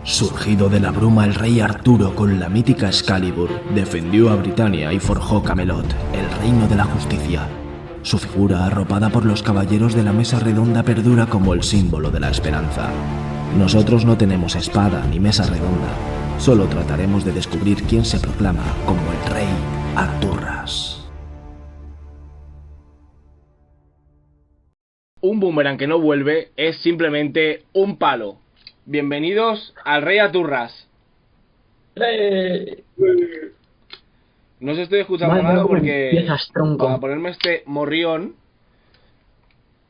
Surgido de la bruma, el rey Arturo con la mítica Excalibur defendió a Britania y forjó Camelot, el reino de la justicia. Su figura, arropada por los caballeros de la mesa redonda, perdura como el símbolo de la esperanza. Nosotros no tenemos espada ni mesa redonda, solo trataremos de descubrir quién se proclama como el rey Arturras. Un boomerang que no vuelve es simplemente un palo. Bienvenidos al Rey Aturras. No os estoy escuchando nada porque para ponerme este morrión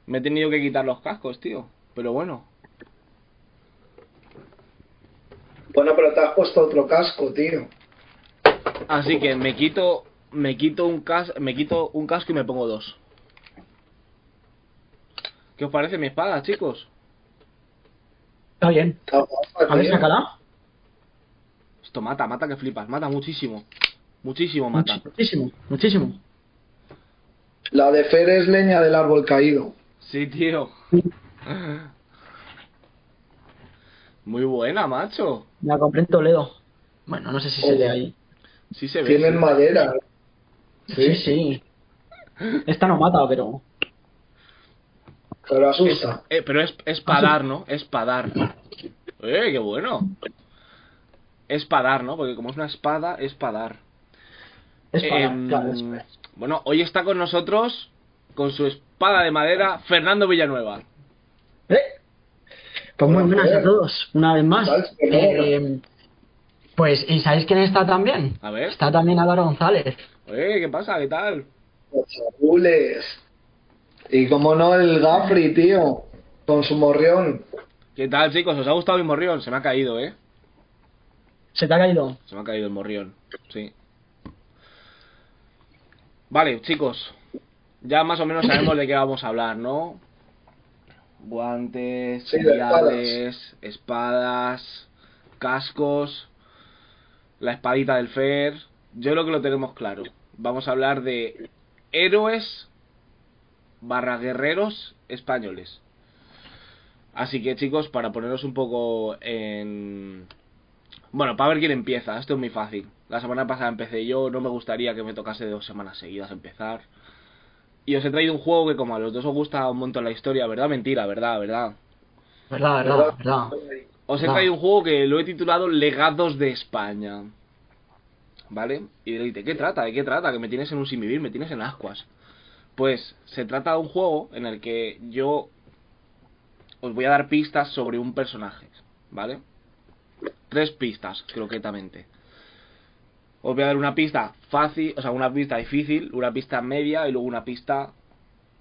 me he tenido que quitar los cascos, tío. Pero bueno. Bueno, pero te has puesto otro casco, tío. Así que me quito un casco y me pongo dos. ¿Qué os parece mi espada, chicos? Está bien. A ver, sácala. Esto mata que flipas. Mata muchísimo. Muchísimo mata. Muchísimo. La de Fer es leña del árbol caído. Sí, tío. Muy buena, macho. La compré en Toledo. Bueno, no sé si se ve ahí. Sí se ve. Tienen madera. Sí. Esta no mata, pero... Pero asusta. Pero es para dar, ¿no? Es para dar. Qué bueno. Es para dar, ¿no? Porque como es una espada, es para dar. Claro. Bueno, hoy está con nosotros, con su espada de madera, Fernando Villanueva. Pues muy buenas a todos, una vez más. Pues, ¿y sabéis quién está también? A ver. Está también Álvaro González. ¿Qué pasa? ¿Qué tal? Los chabules. Y como no, el Gafri, tío. Con su morrión. ¿Qué tal, chicos? ¿Os ha gustado mi morrión? Se me ha caído, ¿eh? ¿Se te ha caído? Se me ha caído el morrión, sí. Vale, chicos. Ya más o menos sabemos de qué vamos a hablar, ¿no? Guantes, sí, espadas, cascos, la espadita del Fer. Yo creo que lo tenemos claro. Vamos a hablar de héroes / guerreros españoles. Así que, chicos, para poneros un poco en... Bueno, para ver quién empieza. Esto es muy fácil. La semana pasada empecé yo. No me gustaría que me tocase 2 semanas seguidas empezar. Y os he traído un juego que, como a los dos os gusta un montón la historia, ¿verdad? Mentira, ¿verdad? Verdad. Os he traído un juego que lo he titulado Legados de España. ¿Vale? Y diréis, ¿de qué trata? ¿De qué trata? Que me tienes en un sin vivir, me tienes en ascuas. Pues se trata de un juego en el que yo os voy a dar pistas sobre un personaje, ¿vale? 3 pistas, croquetamente. Os voy a dar una pista fácil, o sea, una pista difícil, una pista media y luego una pista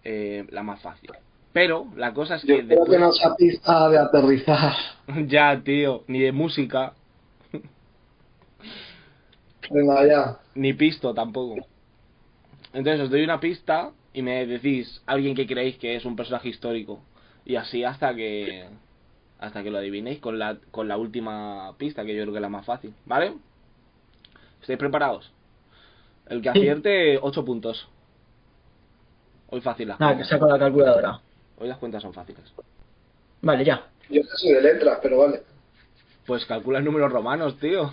la más fácil. Pero la cosa es que... Yo creo que no sea pista de aterrizar. Ya, tío, ni de música. Venga, ya. Ni pisto tampoco. Entonces os doy una pista y me decís alguien que creéis que es un personaje histórico. Y así hasta que lo adivinéis con la última pista, que yo creo que es la más fácil, ¿vale? ¿Estáis preparados? El que acierte, 8 puntos. Hoy fácil las Nada, cuentas. que saco la calculadora. Hoy las cuentas son fáciles. Vale, ya. Yo no soy de letras, pero vale. Pues calcula números romanos, tío.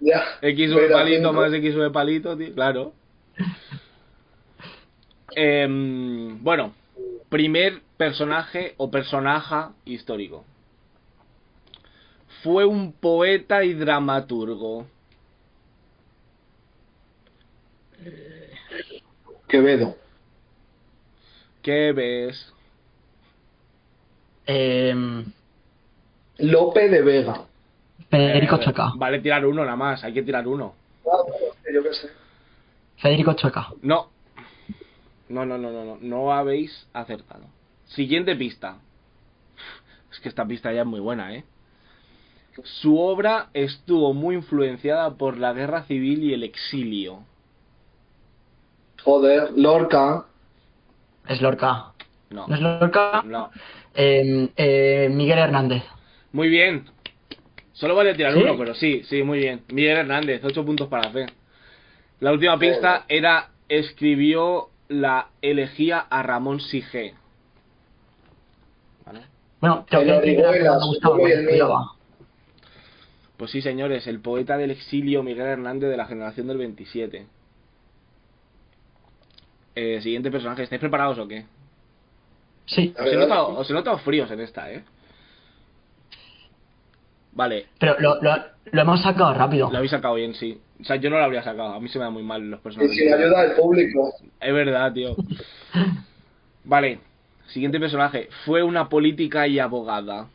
Ya. X sube palito más X sube palito, tío. Claro. Bueno, primer personaje o personaje histórico. Fue un poeta y dramaturgo. Quevedo. ¿Qué ves? Lope de Vega. Federico Chueca. Vale tirar uno nada más, hay que tirar uno. Yo qué sé. Federico Chueca. No. No habéis acertado. Siguiente pista. Es que esta pista ya es muy buena, ¿eh? Su obra estuvo muy influenciada por la guerra civil y el exilio. Joder, Lorca. Es Lorca. No. ¿No es Lorca? No. Miguel Hernández. Muy bien. Solo vale tirar ¿Sí? uno, pero sí, muy bien. Miguel Hernández, 8 puntos para Fe. La última pista era... Escribió la elegía a Ramón Sige. ¿Vale? Bueno, tengo que decir que me ha gustado. Pues sí, señores, el poeta del exilio Miguel Hernández de la generación del 27. Siguiente personaje, ¿estáis preparados o qué? Sí, Os he notado fríos en esta, ¿eh? Vale, pero lo hemos sacado rápido. lo habéis sacado bien, sí. O sea, yo no lo habría sacado, a mí se me da muy mal los Y personajes. sin ayuda del público. Es verdad, tío. Vale, siguiente personaje. Fue una política y abogada.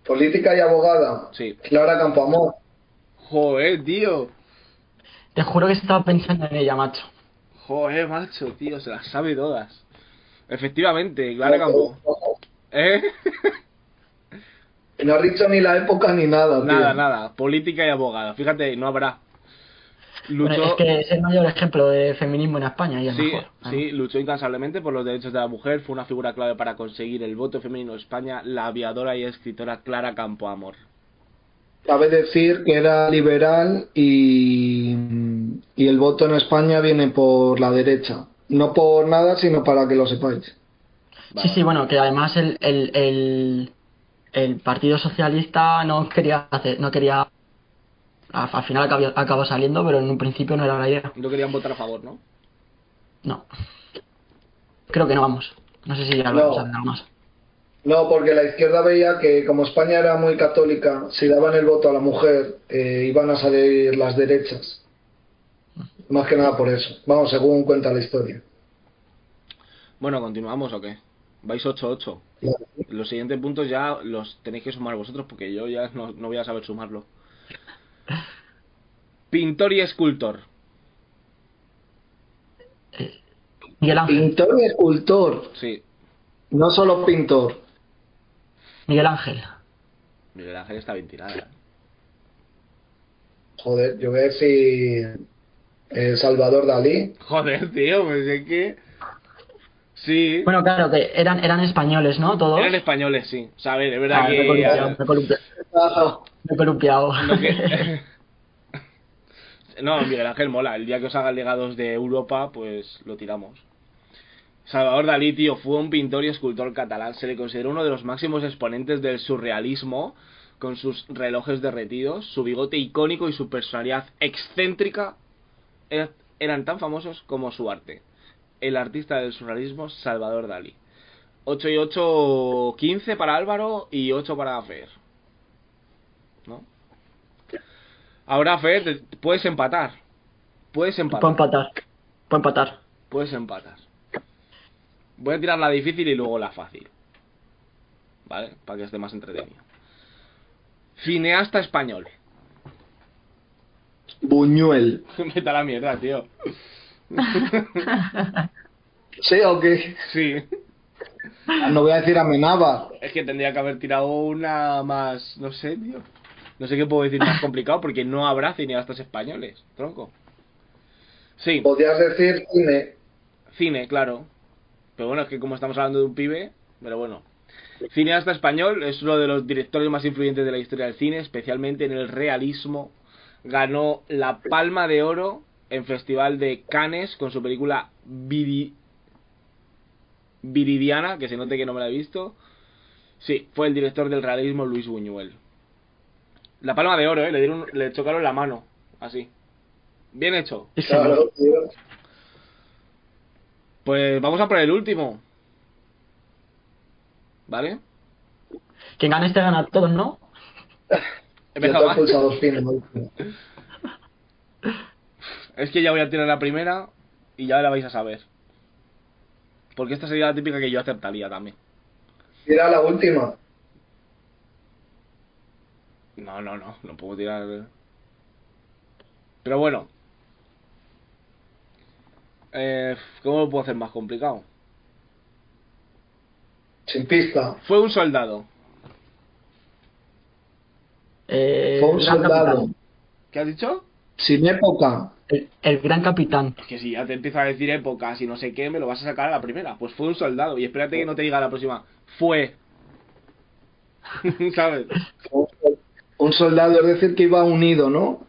Política y abogada. Sí. Clara Campoamor. Joder, tío. Te juro que estaba pensando en ella, macho. Joder, macho, tío, se las sabe todas. Efectivamente, Clara Campo. ¿Eh? No has dicho ni la época ni nada, tío. Nada. Política y abogada. Fíjate, no habrá. Bueno, Luchó, es que es el mayor ejemplo de feminismo en España y el sí, mejor. sí, luchó incansablemente por los derechos de la mujer. Fue una figura clave para conseguir el voto femenino en España. La aviadora y escritora Clara Campoamor. Cabe decir que era liberal y el voto en España viene por la derecha. No por nada, sino para que lo sepáis. Vale. Sí, bueno, que además el Partido Socialista no quería al final acabó saliendo, pero en un principio no era la idea. No querían votar a favor, ¿no? No. Creo que no, vamos. No sé si ya lo No. vamos a ver más. No, porque la izquierda veía que como España era muy católica, si daban el voto a la mujer, iban a salir las derechas. Más que nada por eso. Vamos, según cuenta la historia. Bueno, ¿continuamos o qué? Vais 8-8. Los siguientes puntos ya los tenéis que sumar vosotros porque yo ya no voy a saber sumarlo. Pintor y escultor. Miguel Ángel. Pintor y escultor, Sí, no solo pintor. Miguel Ángel. Miguel Ángel está bien tirada. Joder, yo voy a decir Salvador Dalí. Joder, tío, pues es que... Sí, Bueno, claro, que eran españoles, ¿no? Todos. eran españoles, sí. O sea, a ver, es verdad Ah, que... me he columpiado. Lo que- No, Miguel Ángel mola. El día que os hagan legados de Europa, pues lo tiramos. Salvador Dalí, tío, fue un pintor y escultor catalán. Se le considera uno de los máximos exponentes del surrealismo, con sus relojes derretidos, su bigote icónico y su personalidad excéntrica eran tan famosos como su arte. El artista del surrealismo, Salvador Dalí. 8 y 8, 15 para Álvaro y 8 para Fer. ¿No? Ahora, Fer, puedes empatar. Puedes Puedo empatar. empatar. Puedo empatar. Puedes empatar. Voy a tirar la difícil y luego la fácil. ¿Vale? Para que esté más entretenido. Cineasta español. Buñuel. Vete a la mierda, tío. ¿Sí o qué? Sí. No voy a decir Amenábar. Es que tendría que haber tirado una más... No sé, tío. No sé qué puedo decir más complicado porque no habrá cineastas españoles, tronco. Sí, Podrías decir cine. cine, claro. Pero bueno, es que como estamos hablando de un pibe... Pero bueno. Cineasta español, es uno de los directores más influyentes de la historia del cine, especialmente en el realismo. Ganó la Palma de Oro en Festival de Cannes con su película Viridiana, que se note que no me la he visto. Sí, fue el director del realismo Luis Buñuel. La Palma de Oro, le chocaron la mano, así. Bien hecho. Sí, señor. Claro, tío. Pues vamos a por el último. ¿Vale? Quien gane este gana a todos, ¿no? Yo Venga, te he va. pulsado fino. Es que ya voy a tirar la primera y ya la vais a saber. Porque esta sería la típica que yo acertaría también. Tira la última. No puedo tirar. Pero bueno. ¿Cómo lo puedo hacer más complicado? Sin pista. Fue un soldado. Fue un Gran soldado. Capitán. ¿Qué has dicho? Sin época. El Gran Capitán. Es que si ya te empiezo a decir épocas y no sé qué, me lo vas a sacar a la primera. Pues fue un soldado. Y espérate que no te diga la próxima. Fue. ¿Sabes? Un soldado, es decir, que iba unido, ¿no?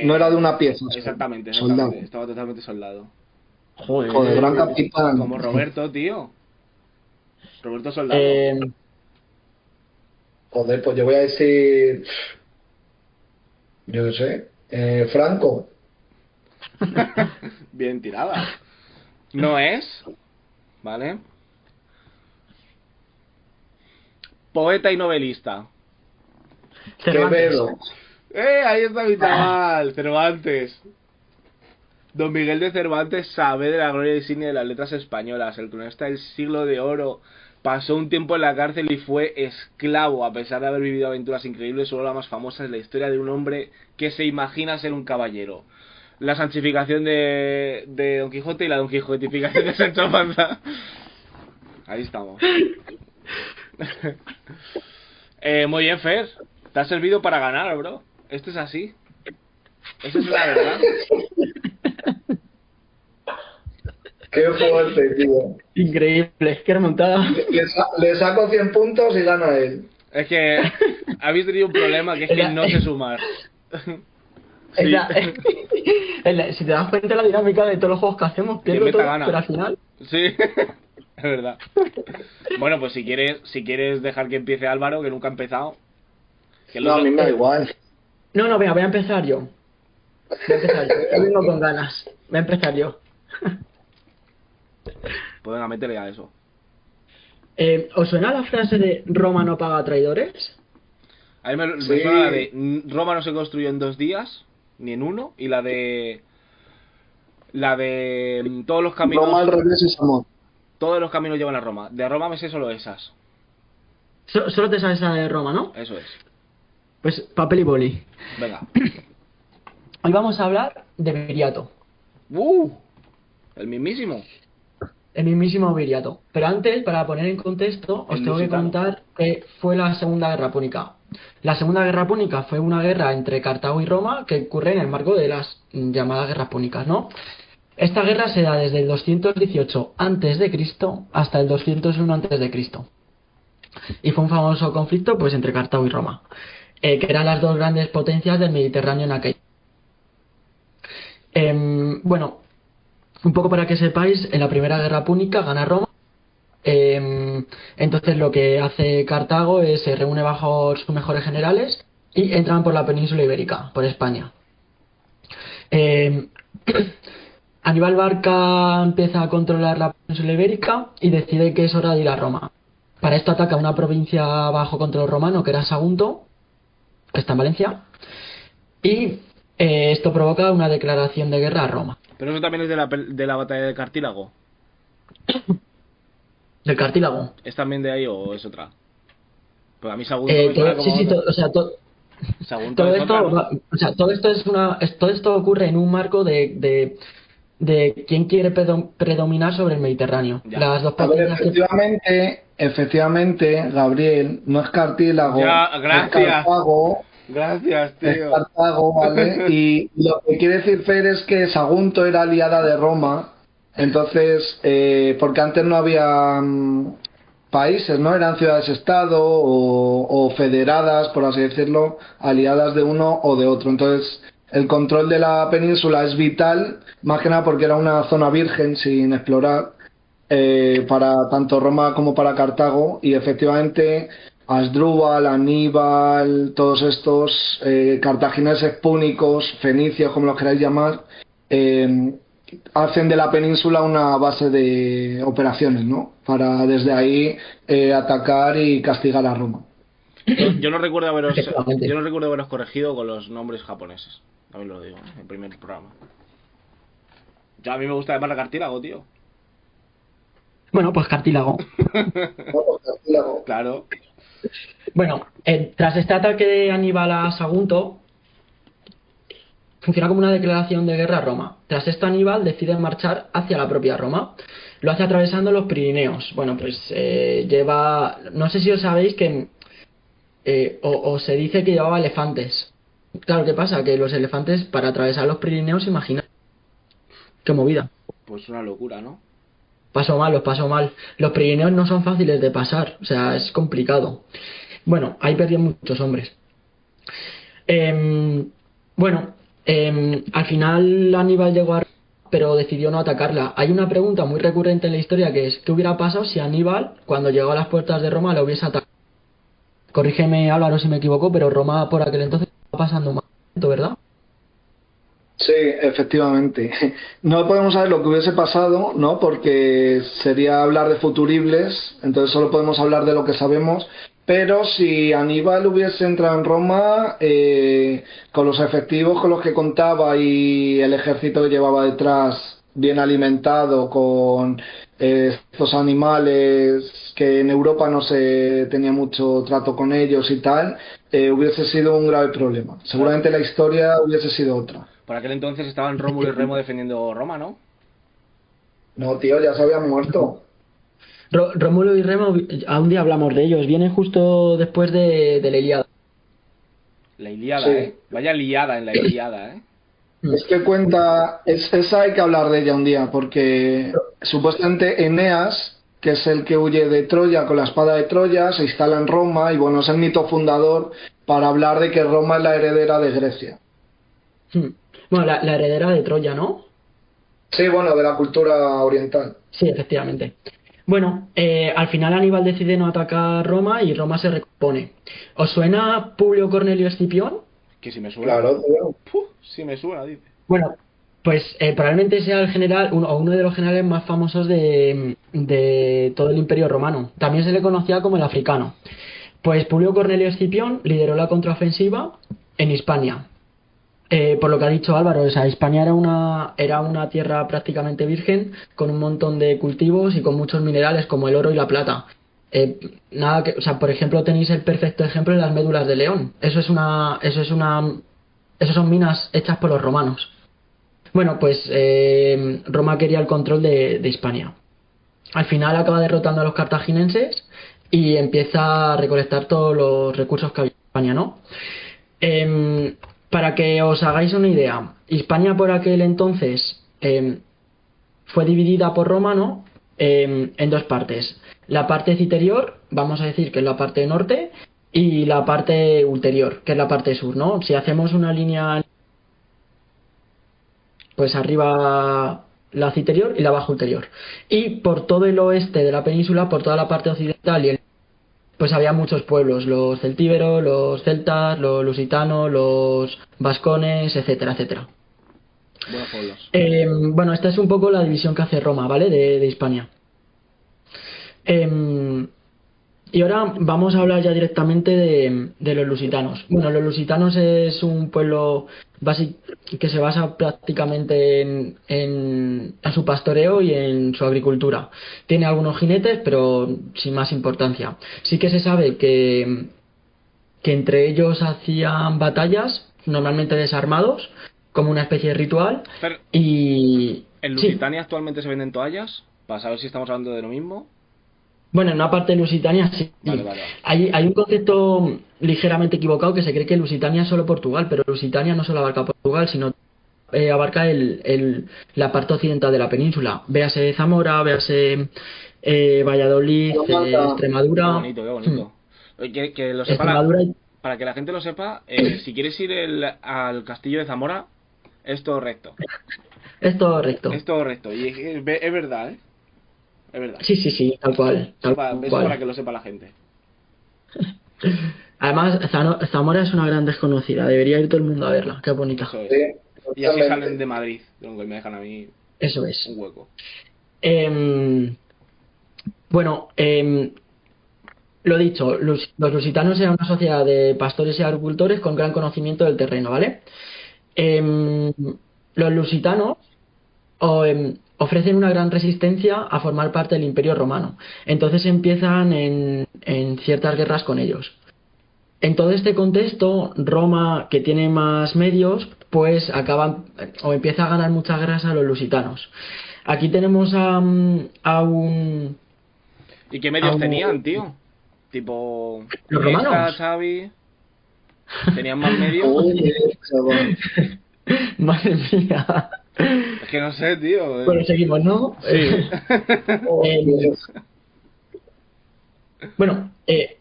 No era de una pieza. Exactamente. Soldado. Estaba totalmente soldado. Joder, gran capitán. Como Roberto, tío. Roberto Soldado. Joder, pues yo voy a decir, yo qué sé, Franco. Bien tirada. No es, ¿vale? Poeta y novelista. Quevedo. Ahí está mi chaval, Cervantes. Don Miguel de Cervantes sabe de la gloria insignia de las letras españolas. El cronista del siglo de oro pasó un tiempo en la cárcel y fue esclavo. A pesar de haber vivido aventuras increíbles, solo la más famosa es la historia de un hombre que se imagina ser un caballero. La santificación de Don Quijote y la Don Quijotificación de Sancho Panza. Ahí estamos. Muy bien, Fer. Te ha servido para ganar, bro. Esto es así. Esa es la verdad. Qué fuerte, tío. Increíble, qué remontada. Le saco 100 puntos y gana él. Es que habéis tenido un problema que es que no sé sumar. Sí. Si te das cuenta de la dinámica de todos los juegos que hacemos, pierdo todo, gana. pero al final... Sí, es verdad. Bueno, pues si quieres dejar que empiece Álvaro, que nunca ha empezado. Que No, a mí me da igual. No, venga, voy a empezar yo. Yo vengo con ganas. Voy a empezar yo. Pues venga, métele a eso. ¿Os suena la frase de Roma no paga traidores? A mí me suena la de Roma no se construyó en 2 días, ni en 1, y la de todos los caminos... Roma al revés es amor. Todos los caminos llevan a Roma. De Roma me sé solo esas. Solo te sabes esa de Roma, ¿no? Eso es. Pues papel y boli. Venga. Hoy vamos a hablar de Viriato. El mismísimo. El mismísimo Viriato. Pero antes, para poner en contexto, os tengo que contar que fue la Segunda Guerra Púnica. La Segunda Guerra Púnica fue una guerra entre Cartago y Roma que ocurre en el marco de las llamadas guerras púnicas, ¿no? Esta guerra se da desde el 218 a.C. hasta el 201 a.C. Y fue un famoso conflicto pues entre Cartago y Roma, que eran las dos grandes potencias del Mediterráneo en aquel. Bueno, un poco para que sepáis, en la Primera Guerra Púnica gana Roma. Entonces lo que hace Cartago es se reúne bajo sus mejores generales y entran por la península ibérica, por España. Aníbal Barca empieza a controlar la península ibérica y decide que es hora de ir a Roma. Para esto ataca una provincia bajo control romano que era Sagunto, que está en Valencia, y esto provoca una declaración de guerra a Roma. Pero eso también es de la batalla de Cartílago. ¿Del Cartílago? ¿Es también de ahí o es otra? Pues a mí Sagunto me suena como sí, otra. o sea, Sagunto todo es esto, otra, ¿no? o sea, todo esto ocurre en un marco de quién quiere predominar sobre el Mediterráneo. Ya. Las dos A ver, potencias efectivamente, Gabriel, no es Cartílago, Ya, gracias. es Cartago. Gracias, Es tío. Cartago, ¿vale? Y lo que quiere decir Fer es que Sagunto era aliada de Roma, entonces, porque antes no había países, ¿no? Eran ciudades-estado o federadas, por así decirlo, aliadas de uno o de otro. Entonces, el control de la península es vital, más que nada porque era una zona virgen sin explorar, para tanto Roma como para Cartago, y efectivamente Asdrúbal, Aníbal, todos estos cartagineses, púnicos, fenicios, como los queráis llamar, hacen de la península una base de operaciones, ¿no? Para desde ahí atacar y castigar a Roma. Yo no recuerdo haberos corregido con los nombres japoneses. También lo digo, en el primer programa. Ya a mí me gusta llamar a Cartílago, tío. Bueno, pues Cartílago. Claro. Bueno, tras este ataque de Aníbal a Sagunto, funciona como una declaración de guerra a Roma. Tras esto Aníbal decide marchar hacia la propia Roma. Lo hace atravesando los Pirineos. Bueno, pues lleva... No sé si os sabéis que... o se dice que llevaba elefantes. Claro, ¿qué pasa? Que los elefantes para atravesar los Pirineos, imagina. Qué movida. Pues una locura, ¿no? Pasó mal. Los Pirineos no son fáciles de pasar, o sea, es complicado. Bueno, ahí perdió muchos hombres. Al final Aníbal llegó a Roma, pero decidió no atacarla. Hay una pregunta muy recurrente en la historia que es ¿qué hubiera pasado si Aníbal, cuando llegó a las puertas de Roma, lo hubiese atacado? Corrígeme, Álvaro, si me equivoco, pero Roma por aquel entonces estaba pasando mal, ¿verdad? Sí, efectivamente. No podemos saber lo que hubiese pasado, ¿no? Porque sería hablar de futuribles, entonces solo podemos hablar de lo que sabemos. Pero si Aníbal hubiese entrado en Roma, con los efectivos con los que contaba y el ejército que llevaba detrás bien alimentado, con estos animales que en Europa no se tenía mucho trato con ellos y tal, hubiese sido un grave problema. Seguramente la historia hubiese sido otra. Por aquel entonces estaban Rómulo y Remo defendiendo Roma, ¿no? No, tío, ya se habían muerto. Rómulo y Remo, a un día hablamos de ellos, vienen justo después de la Ilíada. La Ilíada, Sí. ¿eh? Vaya liada en la Ilíada, ¿eh? Es que cuenta, esa hay que hablar de ella un día, porque supuestamente Eneas, que es el que huye de Troya con la espada de Troya, se instala en Roma y bueno, es el mito fundador para hablar de que Roma es la heredera de Grecia. Bueno, la heredera de Troya, ¿no? Sí, bueno, de la cultura oriental. Sí, efectivamente. Bueno, al final Aníbal decide no atacar Roma y Roma se recompone. ¿Os suena Publio Cornelio Escipión? Que si me suena. Claro, tío. Si me suena, dice. Bueno, pues probablemente sea el general, uno de los generales más famosos de todo el Imperio Romano. También se le conocía como el africano. Pues Publio Cornelio Escipión lideró la contraofensiva en Hispania. Por lo que ha dicho Álvaro, o sea, Hispania era una tierra prácticamente virgen, con un montón de cultivos y con muchos minerales como el oro y la plata. O sea, por ejemplo, tenéis el perfecto ejemplo en las médulas de León. Eso son minas hechas por los romanos. Bueno, pues Roma quería el control de Hispania. Al final acaba derrotando a los cartaginenses y empieza a recolectar todos los recursos que había en Hispania, ¿no? Para que os hagáis una idea, Hispania por aquel entonces fue dividida por Roma, ¿no? En dos partes. La parte citerior, vamos a decir que es la parte norte, y la parte ulterior, que es la parte sur, ¿no? Si hacemos una línea, pues arriba la citerior y la baja ulterior. Y por todo el oeste de la península, por toda la parte occidental pues había muchos pueblos, los celtíberos, los celtas, los lusitanos, los vascones, etcétera, etcétera. Buenos pueblos. Bueno, esta es un poco la división que hace Roma, ¿vale? De Hispania. Y ahora vamos a hablar ya directamente de los lusitanos. Bueno, los lusitanos es un pueblo que se basa prácticamente en su pastoreo y en su agricultura. Tiene algunos jinetes, pero sin más importancia. Sí que se sabe que entre ellos hacían batallas, normalmente desarmados, como una especie de ritual. Pero, Y ¿en sí, Lusitania actualmente se venden toallas? Para saber si estamos hablando de lo mismo. bueno, en una parte de Lusitania sí. Vale, vale. Hay un concepto ligeramente equivocado que se cree que Lusitania es solo Portugal, pero Lusitania no solo abarca Portugal, sino abarca la parte occidental de la península. Véase Zamora, véase Valladolid, Extremadura. Qué bonito, qué bonito. Que lo sepa Extremadura y- para que la gente lo sepa, si quieres ir al castillo de Zamora, es todo recto. Es todo recto. Es todo recto. Y es verdad, ¿eh? Es verdad. Sí, tal cual. Eso Tal para cual. que lo sepa la gente. Además, Zamora es una gran desconocida. Debería ir todo el mundo a verla. Qué bonita. Eso es. Sí, Y así totalmente. salen de Madrid, aunque me dejan a mí Eso es. un hueco. Bueno, lo dicho, los lusitanos eran una sociedad de pastores y agricultores con gran conocimiento del terreno, ¿vale? Los lusitanos ofrecen una gran resistencia a formar parte del Imperio Romano. Entonces empiezan en ciertas guerras con ellos. En todo este contexto, Roma, que tiene más medios, pues empieza a ganar muchas guerras a los lusitanos. Aquí tenemos a un... ¿Y qué medios Ah, tenían, tío? Tipo... ¿Los Iniesta, romanos? Xavi... ¿Tenían más medios? Oye, chaval. Madre mía. Es que no sé, tío. Bueno, seguimos, ¿no? Dios. Bueno,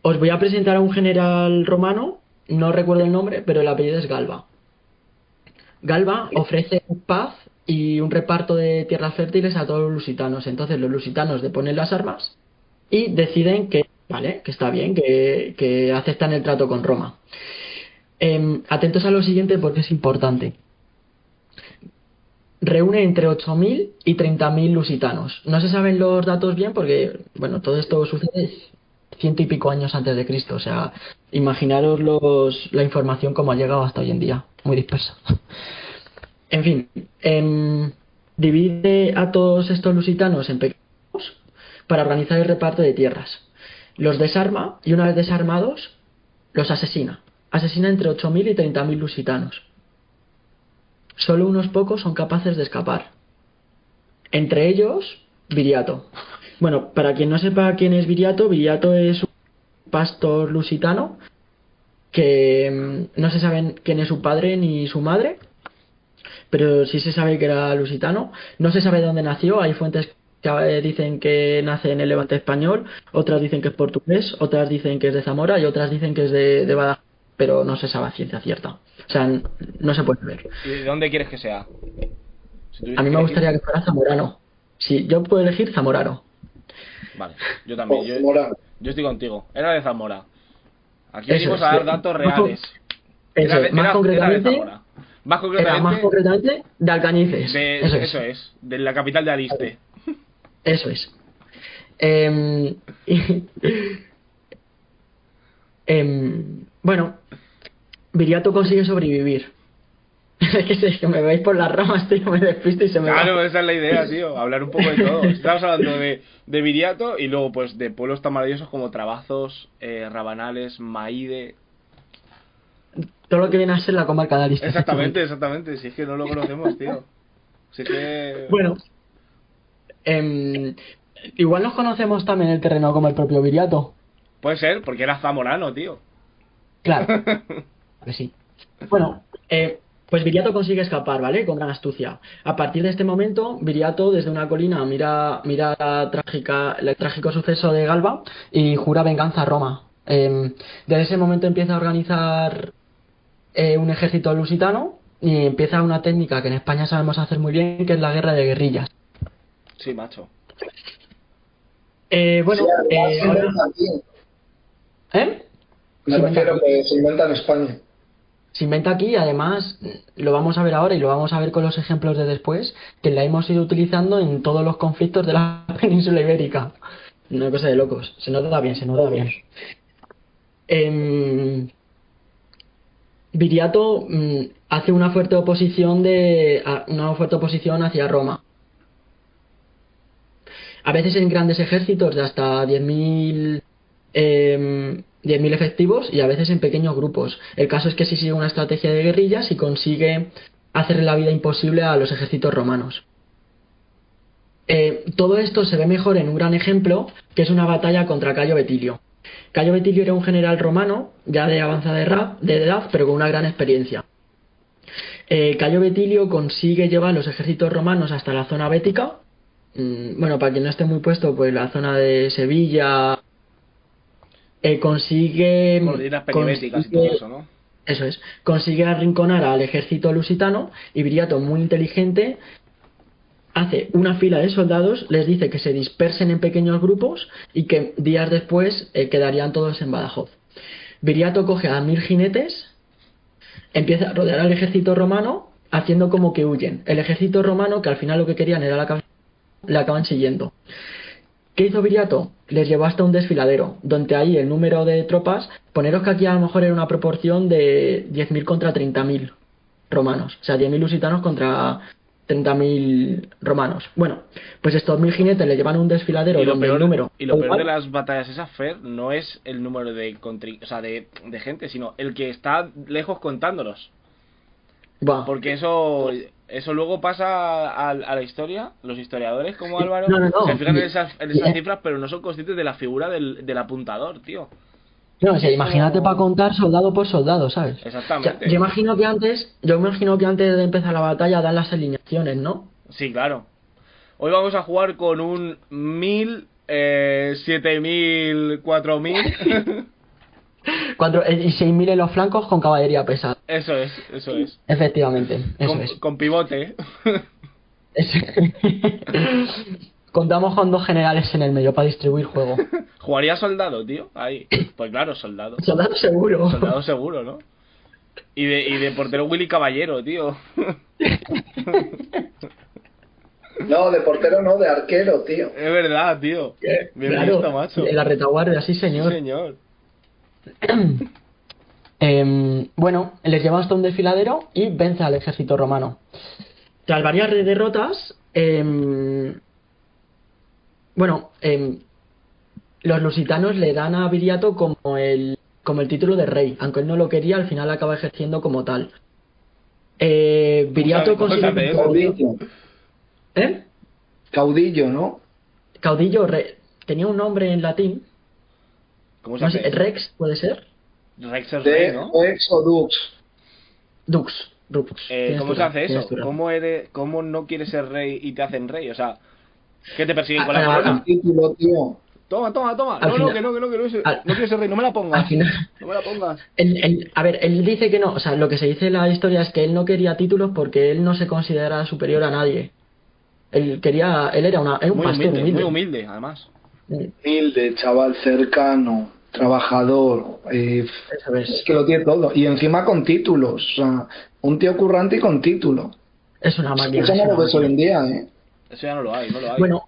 os voy a presentar a un general romano, no recuerdo el nombre, pero el apellido es Galba. Galba ofrece paz y un reparto de tierras fértiles a todos los lusitanos. Entonces los lusitanos deponen las armas y deciden que ¿vale? Que está bien, que aceptan el trato con Roma. Atentos a lo siguiente porque es importante. Reúne entre 8.000 y 30.000 lusitanos. No se saben los datos bien porque, bueno, todo esto sucede ciento y pico años antes de Cristo. O sea, imaginaros la información como ha llegado hasta hoy en día, muy dispersa. En fin, divide a todos estos lusitanos en pequeños grupos para organizar el reparto de tierras. Los desarma y una vez desarmados, los asesina. Asesina entre 8.000 y 30.000 lusitanos. Solo unos pocos son capaces de escapar. Entre ellos, Viriato. Bueno, para quien no sepa quién es Viriato, Viriato es un pastor lusitano que no se sabe quién es su padre ni su madre, pero sí se sabe que era lusitano. No se sabe dónde nació, hay fuentes que dicen que nace en el Levante español, otras dicen que es portugués, otras dicen que es de Zamora y otras dicen que es de Badajoz, pero no se sabe a ciencia cierta. O sea, no se puede ver. ¿Y de dónde quieres que sea? A mí me gustaría que fuera zamorano. Si yo puedo elegir, zamorano. Vale, yo también. Yo estoy contigo. Era de Zamora. Aquí venimos a dar datos reales. Más concretamente, más concretamente de Alcañices. Eso es. De la capital de Aliste. Eso es. Bueno, Viriato consigue sobrevivir. Es que me veis por las ramas, tío, me despisto y se me va. Claro, esa es la idea, tío, hablar un poco de todo. Estamos hablando de Viriato y luego pues de pueblos tan maravillosos como Trabazos, Rabanales, Maide. Todo lo que viene a ser la comarca de Aliste. Exactamente, si es que no lo conocemos, tío. Si es que... Bueno, igual nos conocemos también el terreno como el propio Viriato. Puede ser, porque era zamorano, tío. Claro, que sí. Bueno, pues Viriato consigue escapar, ¿vale? Con gran astucia. A partir de este momento, Viriato desde una colina mira el trágico suceso de Galba y jura venganza a Roma. Desde ese momento empieza a organizar un ejército lusitano y empieza una técnica que en España sabemos hacer muy bien, que es la guerra de guerrillas. Sí, macho. Bueno, Me refiero que se inventa en España. Se inventa aquí, además lo vamos a ver ahora y lo vamos a ver con los ejemplos de después, que la hemos ido utilizando en todos los conflictos de la península ibérica. Una cosa de locos. Se nota bien. Viriato hace una fuerte oposición hacia Roma. A veces en grandes ejércitos de hasta 10.000 efectivos y a veces en pequeños grupos. El caso es que sí sigue una estrategia de guerrillas y consigue hacerle la vida imposible a los ejércitos romanos. Todo esto se ve mejor en un gran ejemplo, que es una batalla contra Cayo Betilio. Cayo Betilio era un general romano, ya de avanzada edad, pero con una gran experiencia. Cayo Betilio consigue llevar los ejércitos romanos hasta la zona bética. Bueno, para quien no esté muy puesto, pues la zona de Sevilla... consigue y todo eso, ¿no? Eso es, consigue arrinconar al ejército lusitano y Viriato, muy inteligente, hace una fila de soldados, les dice que se dispersen en pequeños grupos y que días después quedarían todos en Badajoz. Viriato coge a 1.000 jinetes, empieza a rodear al ejército romano haciendo como que huyen. El ejército romano, que al final lo que querían era la cabeza, le acaban siguiendo. ¿Qué hizo Viriato? Les llevó hasta un desfiladero, donde ahí el número de tropas, poneros que aquí a lo mejor era una proporción de 10.000 contra 30.000 romanos, o sea, 10.000 lusitanos contra 30.000 romanos. Bueno, pues estos 1.000 jinetes le llevan a un desfiladero donde el número... Y lo peor de las batallas esas, Fer, no es el número de gente, sino el que está lejos contándolos. Buah. Porque eso luego pasa a la historia. Los historiadores como Álvaro se fijan en esas cifras, pero no son conscientes de la figura del apuntador, tío. No, o sea, imagínate para contar soldado por soldado, ¿sabes? Exactamente. O sea, yo imagino que antes de empezar la batalla dan las alineaciones, ¿no? Sí, claro. Hoy vamos a jugar con un 1.000, 7.000, 4.000... Y 6.000 en los flancos con caballería pesada. Eso es. Efectivamente, eso es. Con pivote. Contamos con 2 generales en el medio para distribuir juego. ¿Jugaría soldado, tío? Ahí. Pues claro, soldado. Soldado seguro. Soldado seguro, ¿no? Y de portero Willy Caballero, tío. No, de portero no, de arquero, tío. Es verdad, tío. Bien Claro, visto, macho. en la retaguardia, sí Sí, señor. señor. Bueno, les lleva hasta un desfiladero y vence al ejército romano. Tras varias derrotas, los lusitanos le dan a Viriato como el título de rey, aunque él no lo quería, al final acaba ejerciendo como tal. Viriato ¿Cómo se hace consigue eso? Caudillo. ¿Eh? Caudillo, ¿no? Caudillo, tenía un nombre en latín, ¿Cómo se no hace sé, eso? Rex puede ser, Rex es rey, De ¿no? Rex o Dux. Dux. Tienes ¿Cómo tu se hace tienes eso? tu razón. ¿Cómo no quieres ser rey y te hacen rey? O sea, ¿qué te persiguen con la Ah, corona? Título, tío. Toma. Al No, final- que no al- quiero ser rey, no me la pongas. al final- No me la pongas. A ver, él dice que no, o sea, lo que se dice en la historia es que él no quería títulos porque él no se considera superior a nadie. Él era un Muy pastor humilde, humilde. muy humilde, además. Humilde, chaval cercano, trabajador. Eso Es es. que lo tiene todo. Y encima con títulos. O sea, un tío currante y con título. Es una máquina. Eso es no una lo ves hoy en máquina. día, ¿eh? Eso ya no lo hay. Bueno,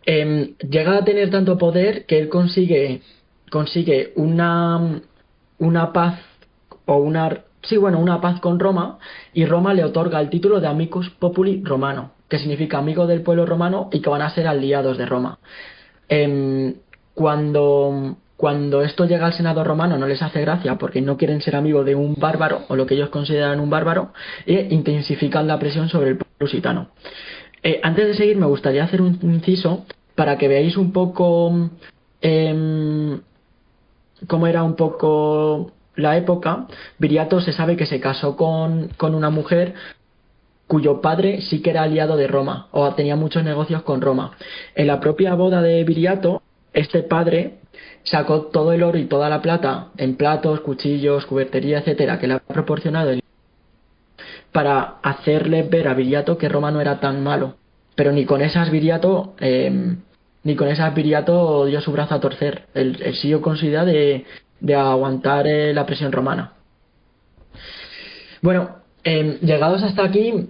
llega a tener tanto poder que él consigue una paz o una paz con Roma, y Roma le otorga el título de Amicus Populi Romano, que significa amigo del pueblo romano, y que van a ser aliados de Roma. Cuando esto llega al Senado romano no les hace gracia porque no quieren ser amigos de un bárbaro, o lo que ellos consideran un bárbaro, e intensifican la presión sobre el pueblo lusitano. Antes de seguir, me gustaría hacer un inciso para que veáis un poco cómo era un poco la época. Viriato se sabe que se casó con una mujer cuyo padre sí que era aliado de Roma o tenía muchos negocios con Roma. En la propia boda de Viriato, este padre sacó todo el oro y toda la plata en platos, cuchillos, cubertería, etcétera, que le ha proporcionado para hacerle ver a Viriato que Roma no era tan malo. Pero ni con esas Viriato dio su brazo a torcer. Él siguió con su idea de aguantar la presión romana. Bueno, llegados hasta aquí,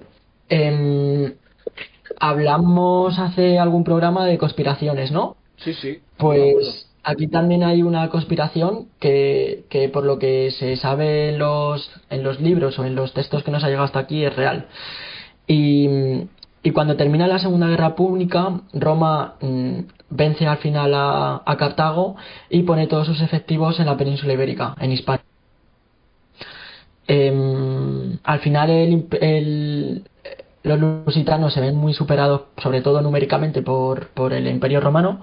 hablamos hace algún programa de conspiraciones, ¿no? Sí, sí. Me acuerdo. Pues aquí también hay una conspiración que por lo que se sabe en los libros o en los textos que nos ha llegado hasta aquí es real. Y cuando termina la Segunda Guerra Púnica, Roma vence al final a Cartago y pone todos sus efectivos en la península ibérica, en Hispania. Al final los lusitanos se ven muy superados, sobre todo numéricamente, por el Imperio Romano,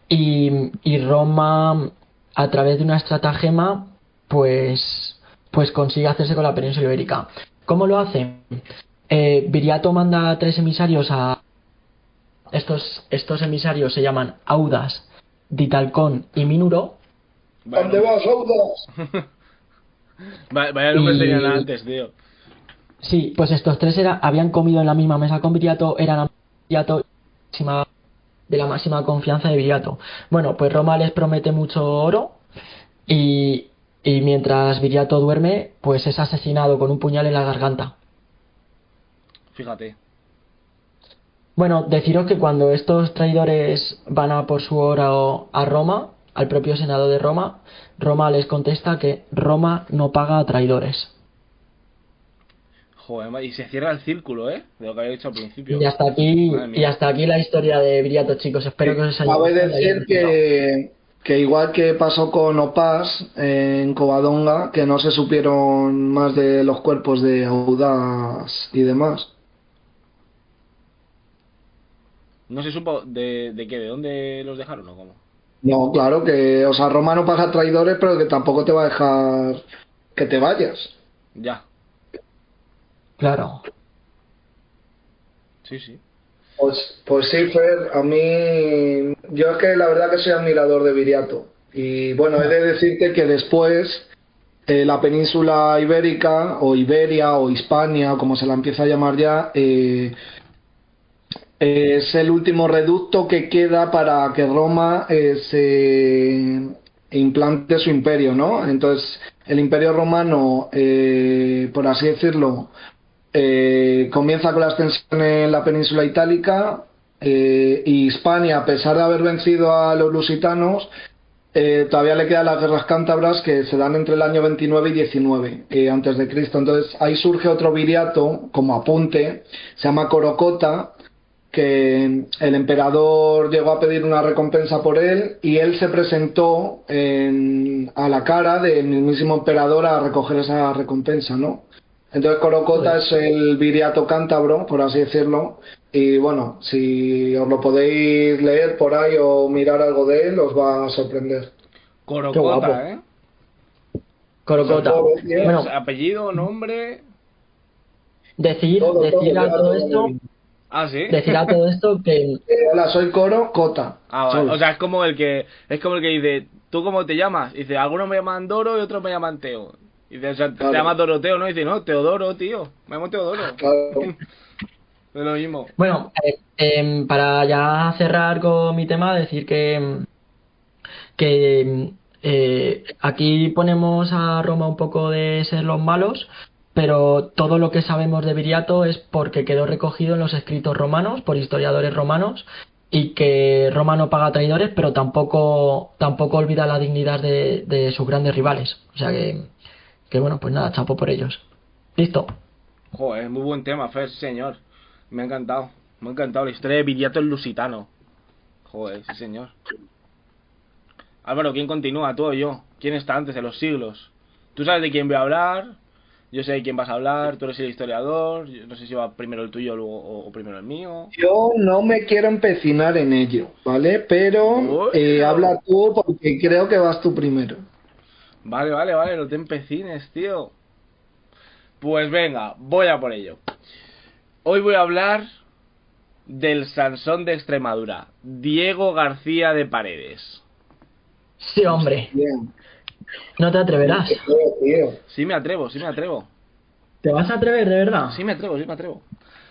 y Roma, a través de una estratagema, pues consigue hacerse con la península ibérica. ¿Cómo lo hace? Viriato manda 3 emisarios a... Estos emisarios se llaman Audas, Ditalcón y Minuro. ¿Dónde vas, Audas? Vaya nombres tenían antes, tío. Sí, pues estos 3 habían comido en la misma mesa con Viriato, eran Viriato de la máxima confianza de Viriato. Bueno, pues Roma les promete mucho oro y mientras Viriato duerme, pues es asesinado con un puñal en la garganta. Fíjate. Bueno, deciros que cuando estos traidores van a por su oro a Roma, al propio Senado de Roma, Roma les contesta que Roma no paga a traidores. Joder, y se cierra el círculo, ¿eh? De lo que había dicho al principio. Y hasta aquí la historia de Viriato, chicos. Espero que os haya Cabe gustado. decir que igual que pasó con Opas en Covadonga, que no se supieron más de los cuerpos de Audaz y demás. No se supo de qué, de dónde los dejaron o cómo. No, claro que, o sea, Roma no paga traidores, pero que tampoco te va a dejar que te vayas. Ya. Claro. Sí, sí. Pues sí, Fer, a mí, yo es que la verdad que soy admirador de Viriato. Y bueno, he de decirte que después la península ibérica, o Iberia, o Hispania, o como se la empieza a llamar ya, Es el último reducto que queda para que Roma se implante su imperio, ¿no? Entonces, el imperio romano, por así decirlo, comienza con la extensión en la península itálica, y Hispania, a pesar de haber vencido a los lusitanos, todavía le quedan las guerras cántabras que se dan entre el año 29 y 19 antes de Cristo. Entonces ahí surge otro viriato como apunte, se llama Corocota, que el emperador llegó a pedir una recompensa por él y él se presentó a la cara del mismísimo emperador a recoger esa recompensa, ¿no? Entonces Corocota es el viriato cántabro, por así decirlo, y bueno, si os lo podéis leer por ahí o mirar algo de él, os va a sorprender. Corocota, ¿eh? Corocota. Bueno, apellido, nombre... decir a todo esto... Ah, ¿sí? Decir a todo esto que... Hola, soy Corocota. Ah, vale. O sea, es como el que dice, ¿tú cómo te llamas? Dice, algunos me llaman Doro y otros me llaman Teo. Dice, o sea, Claro. te llamas Doroteo, ¿no? Dice, no, Teodoro, tío. Me llamo Teodoro. Claro. Es lo mismo. Bueno, para ya cerrar con mi tema, decir que aquí ponemos a Roma un poco de ser los malos, pero todo lo que sabemos de Viriato es porque quedó recogido en los escritos romanos por historiadores romanos, y que Roma no paga traidores, pero tampoco olvida la dignidad de sus grandes rivales. O sea que bueno, pues nada, chapo por ellos. Listo. Joder, muy buen tema, Fer, sí, señor. Me ha encantado. Me ha encantado la historia de Viriato el Lusitano. Joder, sí, señor. Álvaro, ¿quién continúa? ¿Tú o yo? ¿Quién está antes de los siglos? Tú sabes de quién voy a hablar. Yo sé de quién vas a hablar. Tú eres el historiador. Yo no sé si va primero el tuyo o primero el mío. Yo no me quiero empecinar en ello, ¿vale? Pero Bueno. habla tú porque creo que vas tú primero. Vale, no te empecines, tío. Pues venga, voy a por ello. Hoy voy a hablar del Sansón de Extremadura, Diego García de Paredes. Sí, hombre. Bien. No te atreverás. Tío. Sí me atrevo. ¿Te vas a atrever de verdad? Sí me atrevo.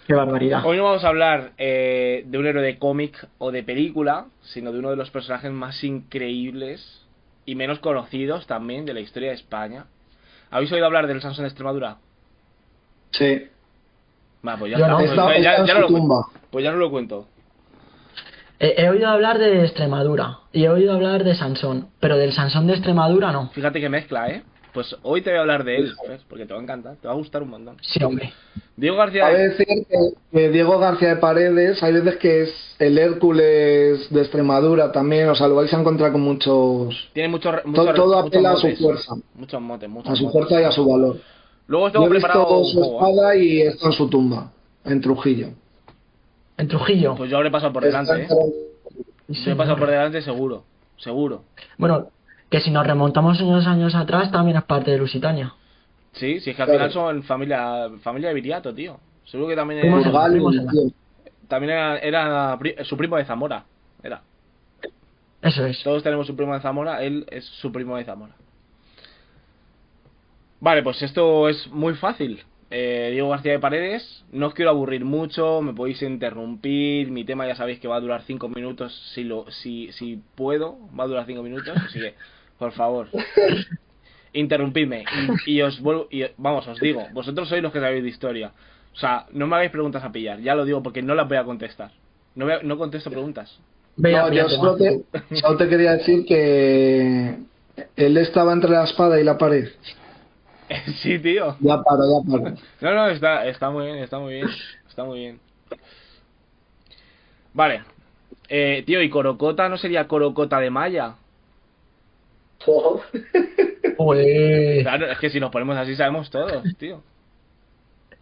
Qué barbaridad. Hoy no vamos a hablar de un héroe de cómic o de película, sino de uno de los personajes más increíbles y menos conocidos también de la historia de España. ¿Habéis oído hablar del Sansón de Extremadura? Sí. Va, pues ya Yo está. no. Pues Está ya en no su lo tumba. cuento. Pues ya no lo cuento. He oído hablar de Extremadura y he oído hablar de Sansón, pero del Sansón de Extremadura no. Fíjate que mezcla, ¿eh? Pues hoy te voy a hablar de él, ¿ves? Porque te va a encantar, te va a gustar un montón. Sí, hombre. Diego García... Cabe decir que Diego García de Paredes, hay veces que es el Hércules de Extremadura también, o sea, lo vais a encontrar con muchos... Tiene todo apela a su fuerza. Muchos motes. A su fuerza y a su valor. Luego os Yo tengo he preparado visto un su juego, ¿eh? espada y está en su tumba, en Trujillo. En Trujillo. Pues yo habré pasado por Está delante, ¿eh? Sí, Yo he pasado señor. por delante seguro. Bueno, que si nos remontamos unos años atrás también es parte de Lusitania. Sí, si es que al Claro. final son familia de Viriato, tío. Seguro que también Primos era, hermanos. Burgal, Primos tío. también era su primo de Zamora. Era. Eso es. Todos tenemos un primo de Zamora, él es su primo de Zamora. Vale, pues esto es muy fácil. Diego García de Paredes, no os quiero aburrir mucho, me podéis interrumpir, mi tema ya sabéis que va a durar 5 minutos, si puedo, va a durar 5 minutos, así que, por favor, interrumpidme, y os vuelvo, vamos, os digo, vosotros sois los que sabéis de historia, o sea, no me hagáis preguntas a pillar, ya lo digo porque no las voy a contestar, no contesto preguntas. Vea, No, yo fíjate, solo te quería decir que él estaba entre la espada y la pared. Sí, tío. Ya paro. No, está muy bien. Vale. Tío, ¿y Corocota no sería Corocota de Maya? Pues, Claro, es que si nos ponemos así sabemos todos, tío.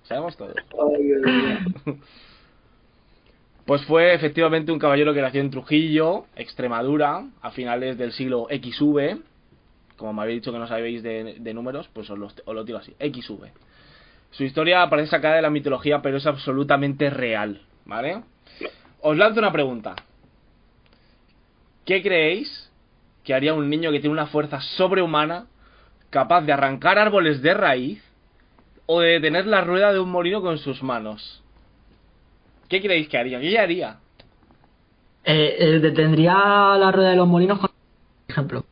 Sabemos todos. Pues fue efectivamente un caballero que nació en Trujillo, Extremadura, a finales del siglo XV. Como me habéis dicho que no sabéis de números, pues os lo tiro así, XV. Su historia parece sacada de la mitología, pero es absolutamente real, ¿vale? Os lanzo una pregunta. ¿Qué creéis que haría un niño que tiene una fuerza sobrehumana capaz de arrancar árboles de raíz o de detener la rueda de un molino con sus manos? ¿Qué creéis que haría? ¿Qué haría? Detendría la rueda de los molinos, por ejemplo.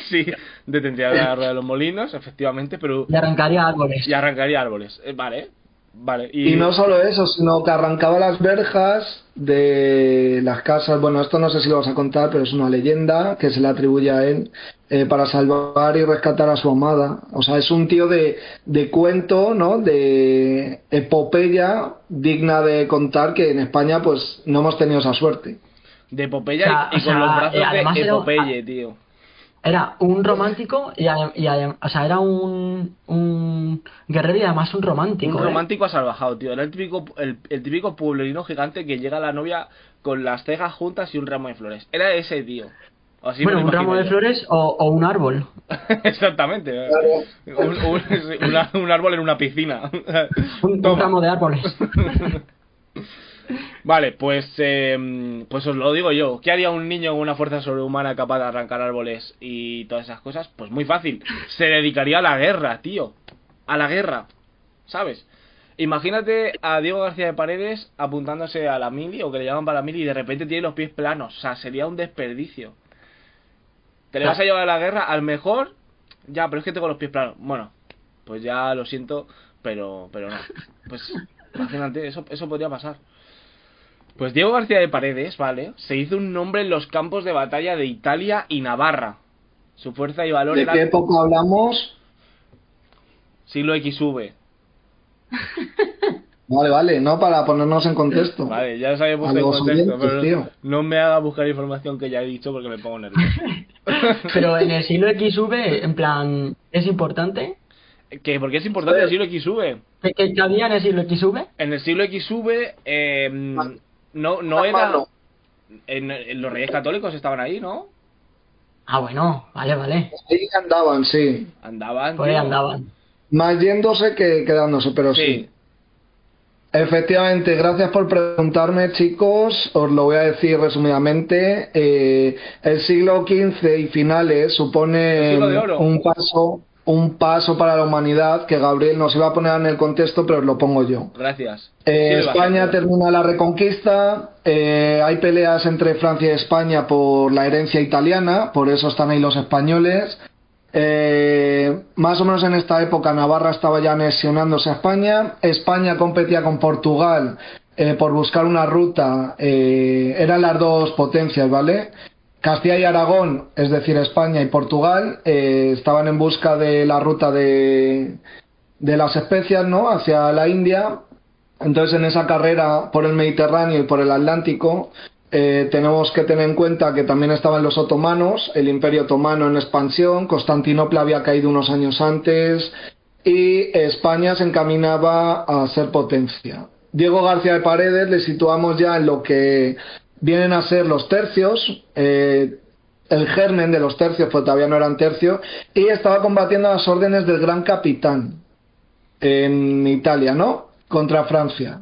Sí, detendría la rueda de los molinos, efectivamente, pero... Y arrancaría árboles. Y arrancaría árboles. Vale, vale. Y no solo eso, sino que arrancaba las verjas de las casas. Bueno, esto no sé si lo vas a contar, pero es una leyenda que se le atribuye a él para salvar y rescatar a su amada. O sea, es un tío de cuento, ¿no? De epopeya digna de contar, que en España pues no hemos tenido esa suerte. De epopeya y con los brazos además de Epopeye, tío. Era un romántico o sea, era un guerrero y además un romántico. Un romántico asalvajado, tío. Era el típico pueblerino gigante que llega a la novia con las cejas juntas y un ramo de flores. Era ese tío. Así bueno, un ramo de flores o un árbol. Exactamente. Un árbol en una piscina. un ramo de árboles. Vale, pues os lo digo yo. ¿Qué haría un niño con una fuerza sobrehumana capaz de arrancar árboles y todas esas cosas? Pues muy fácil. Se dedicaría a la guerra, tío. A la guerra. ¿Sabes? Imagínate a Diego García de Paredes apuntándose a la mili o que le llaman para la mili y de repente tiene los pies planos. O sea, sería un desperdicio. ¿Te le vas a llevar a la guerra? Al mejor... Ya, pero es que tengo los pies planos. Bueno, pues ya lo siento, pero no. Pues imagínate, eso podría pasar. Pues Diego García de Paredes, ¿vale? Se hizo un nombre en los campos de batalla de Italia y Navarra. Su fuerza y valor ¿De qué época hablamos? Siglo XV. Vale, no, para ponernos en contexto. Vale, ya os había puesto en contexto, pero no me haga buscar información que ya he dicho porque me pongo nervioso. Pero en el siglo XV, en plan, ¿es importante? ¿Qué? ¿Por qué es importante el siglo XV? ¿Qué había en el siglo XV? En el siglo XV no era... En los Reyes Católicos estaban ahí, ¿no? Ah, bueno, vale. Ahí andaban, sí. Andaban, Por ahí tío. andaban. Más yéndose que quedándose, pero sí. Efectivamente, gracias por preguntarme, chicos. Os lo voy a decir resumidamente. El siglo XV y finales supone un paso para la humanidad que Gabriel nos iba a poner en el contexto, pero os lo pongo yo. Gracias. España termina la Reconquista. Hay peleas entre Francia y España por la herencia italiana, por eso están ahí los españoles. Más o menos en esta época Navarra estaba ya anexionándose a España. España competía con Portugal por buscar una ruta. Eran las dos potencias, ¿vale? Castilla y Aragón, es decir, España y Portugal, estaban en busca de la ruta de las especias, ¿no? Hacia la India. Entonces, en esa carrera por el Mediterráneo y por el Atlántico, tenemos que tener en cuenta que también estaban los otomanos, el Imperio Otomano en expansión. Constantinopla había caído unos años antes y España se encaminaba a ser potencia. Diego García de Paredes le situamos ya en lo que vienen a ser los tercios, el germen de los tercios, pues todavía no eran tercios, y estaba combatiendo a las órdenes del Gran Capitán en Italia, ¿no? Contra Francia.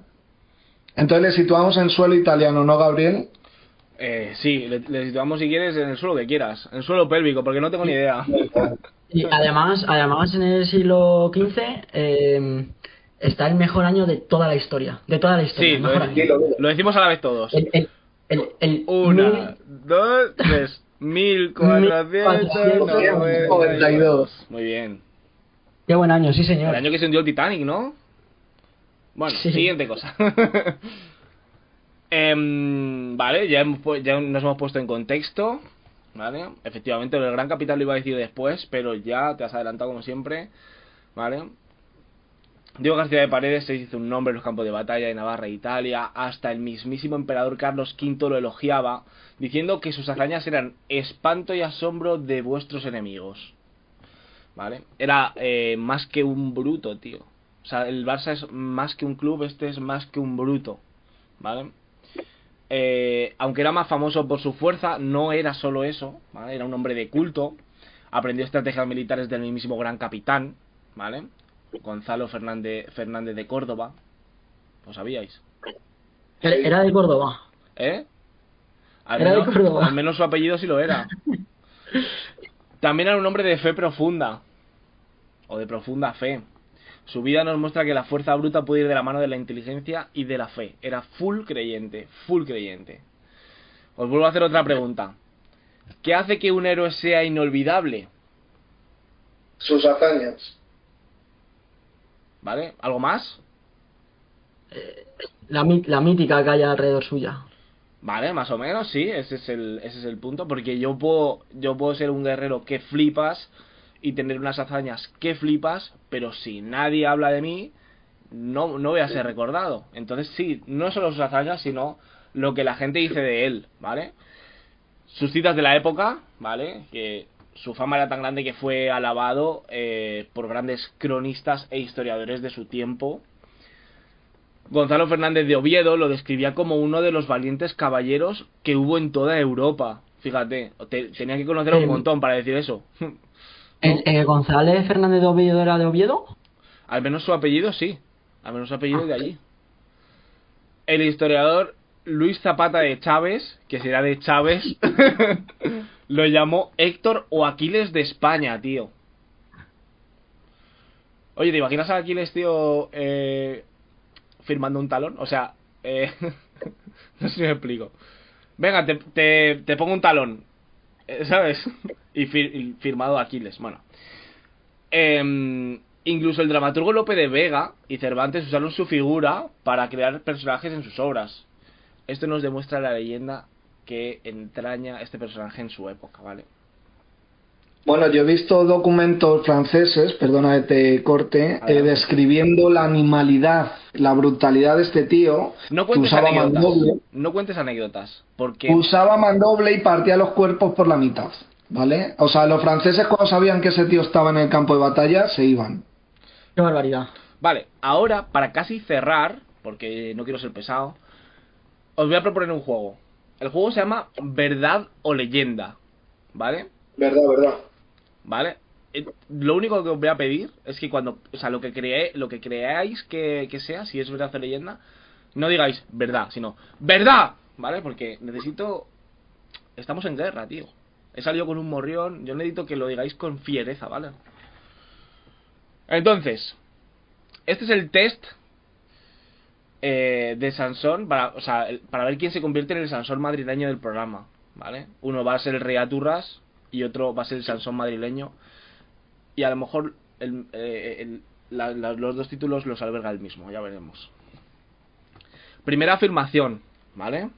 Entonces le situamos en suelo italiano, ¿no, Gabriel? Sí, le situamos si quieres en el suelo que quieras, en el suelo pélvico, porque no tengo ni idea. Y además en el siglo XV está el mejor año de toda la historia. Sí, lo decimos a la vez todos. Una, dos, tres. 1492. Muy bien. Qué buen año, sí señor. El año que se hundió el Titanic, ¿no? Bueno, sí. Siguiente cosa. Vale, ya nos hemos puesto en contexto. Vale, efectivamente el Gran Capitán lo iba a decir después, pero ya te has adelantado como siempre. Vale. Diego García de Paredes se hizo un nombre en los campos de batalla de Navarra e Italia. Hasta el mismísimo emperador Carlos V lo elogiaba, diciendo que sus hazañas eran espanto y asombro de vuestros enemigos. Vale, era más que un bruto, tío. O sea, el Barça es más que un club, este es más que un bruto. ¿Vale? Aunque era más famoso por su fuerza, no era solo eso, ¿vale? Era un hombre de culto. Aprendió estrategias militares del mismísimo Gran Capitán, ¿vale? Gonzalo Fernández de Córdoba. ¿Lo sabíais? Era de Córdoba. ¿Eh? Era de Córdoba. Al menos su apellido sí lo era. También era un hombre de fe profunda. O de profunda fe. Su vida nos muestra que la fuerza bruta puede ir de la mano de la inteligencia y de la fe. Era full creyente, full creyente. Os vuelvo a hacer otra pregunta. ¿Qué hace que un héroe sea inolvidable? Sus hazañas. ¿Vale? ¿Algo más? La mítica que hay alrededor suya. Vale, más o menos, sí, ese es el punto. Porque yo puedo ser un guerrero que flipas y tener unas hazañas que flipas, pero si nadie habla de mí, no voy a ser recordado. Entonces sí, no solo sus hazañas, sino lo que la gente dice de él, ¿vale? Sus citas de la época, ¿vale? Que su fama era tan grande que fue alabado por grandes cronistas e historiadores de su tiempo. Gonzalo Fernández de Oviedo lo describía como uno de los valientes caballeros que hubo en toda Europa. Fíjate, tenía que conocer un montón para decir eso. ¿González Fernández de Oviedo era de Oviedo? Al menos su apellido sí. Al menos su apellido es de allí. El historiador Luis Zapata de Chávez, que será de Chávez, lo llamó Héctor o Aquiles de España, tío. Oye, ¿te imaginas a Aquiles, tío, firmando un talón? O sea, no sé si me explico. Venga, te pongo un talón, ¿sabes? Y firmado Aquiles. Bueno, incluso el dramaturgo Lope de Vega y Cervantes usaron su figura para crear personajes en sus obras. Esto nos demuestra la leyenda que entraña este personaje en su época, ¿vale? Bueno, yo he visto documentos franceses, perdona que te corte, describiendo la animalidad, la brutalidad de este tío. No cuentes que usaba anécdotas. mandoble, No cuentes anécdotas. Porque usaba mandoble y partía los cuerpos por la mitad, ¿vale? O sea, los franceses cuando sabían que ese tío estaba en el campo de batalla, se iban. Qué barbaridad. Vale, ahora, para casi cerrar, porque no quiero ser pesado, os voy a proponer un juego. El juego se llama Verdad o Leyenda, ¿vale? Verdad. ¿Vale? Lo único que os voy a pedir es que cuando, o sea, lo que creáis que sea, si es verdad o leyenda, no digáis verdad, sino verdad, ¿vale? Porque estamos en guerra, tío. He salido con un morrión, yo necesito que lo digáis con fiereza, ¿vale? Entonces, este es el test de Sansón para ver quién se convierte en el Sansón madrileño del programa, ¿vale? Uno va a ser el Rey Aturras y otro va a ser el Sansón madrileño, y a lo mejor los dos títulos los alberga el mismo, ya veremos. Primera afirmación, ¿vale?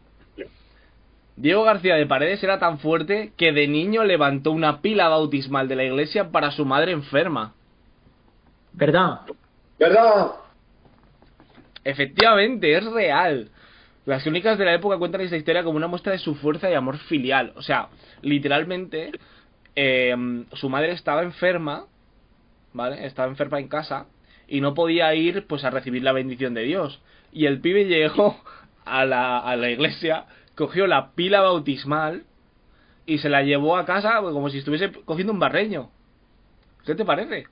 Diego García de Paredes era tan fuerte que de niño levantó una pila bautismal de la iglesia para su madre enferma. ¿Verdad? Efectivamente, es real. Las crónicas de la época cuentan esta historia como una muestra de su fuerza y amor filial. O sea, literalmente, su madre estaba enferma, ¿vale? Estaba enferma en casa y no podía ir, pues, a recibir la bendición de Dios. Y el pibe llegó a la iglesia, cogió la pila bautismal y se la llevó a casa como si estuviese cogiendo un barreño. ¿Qué te parece?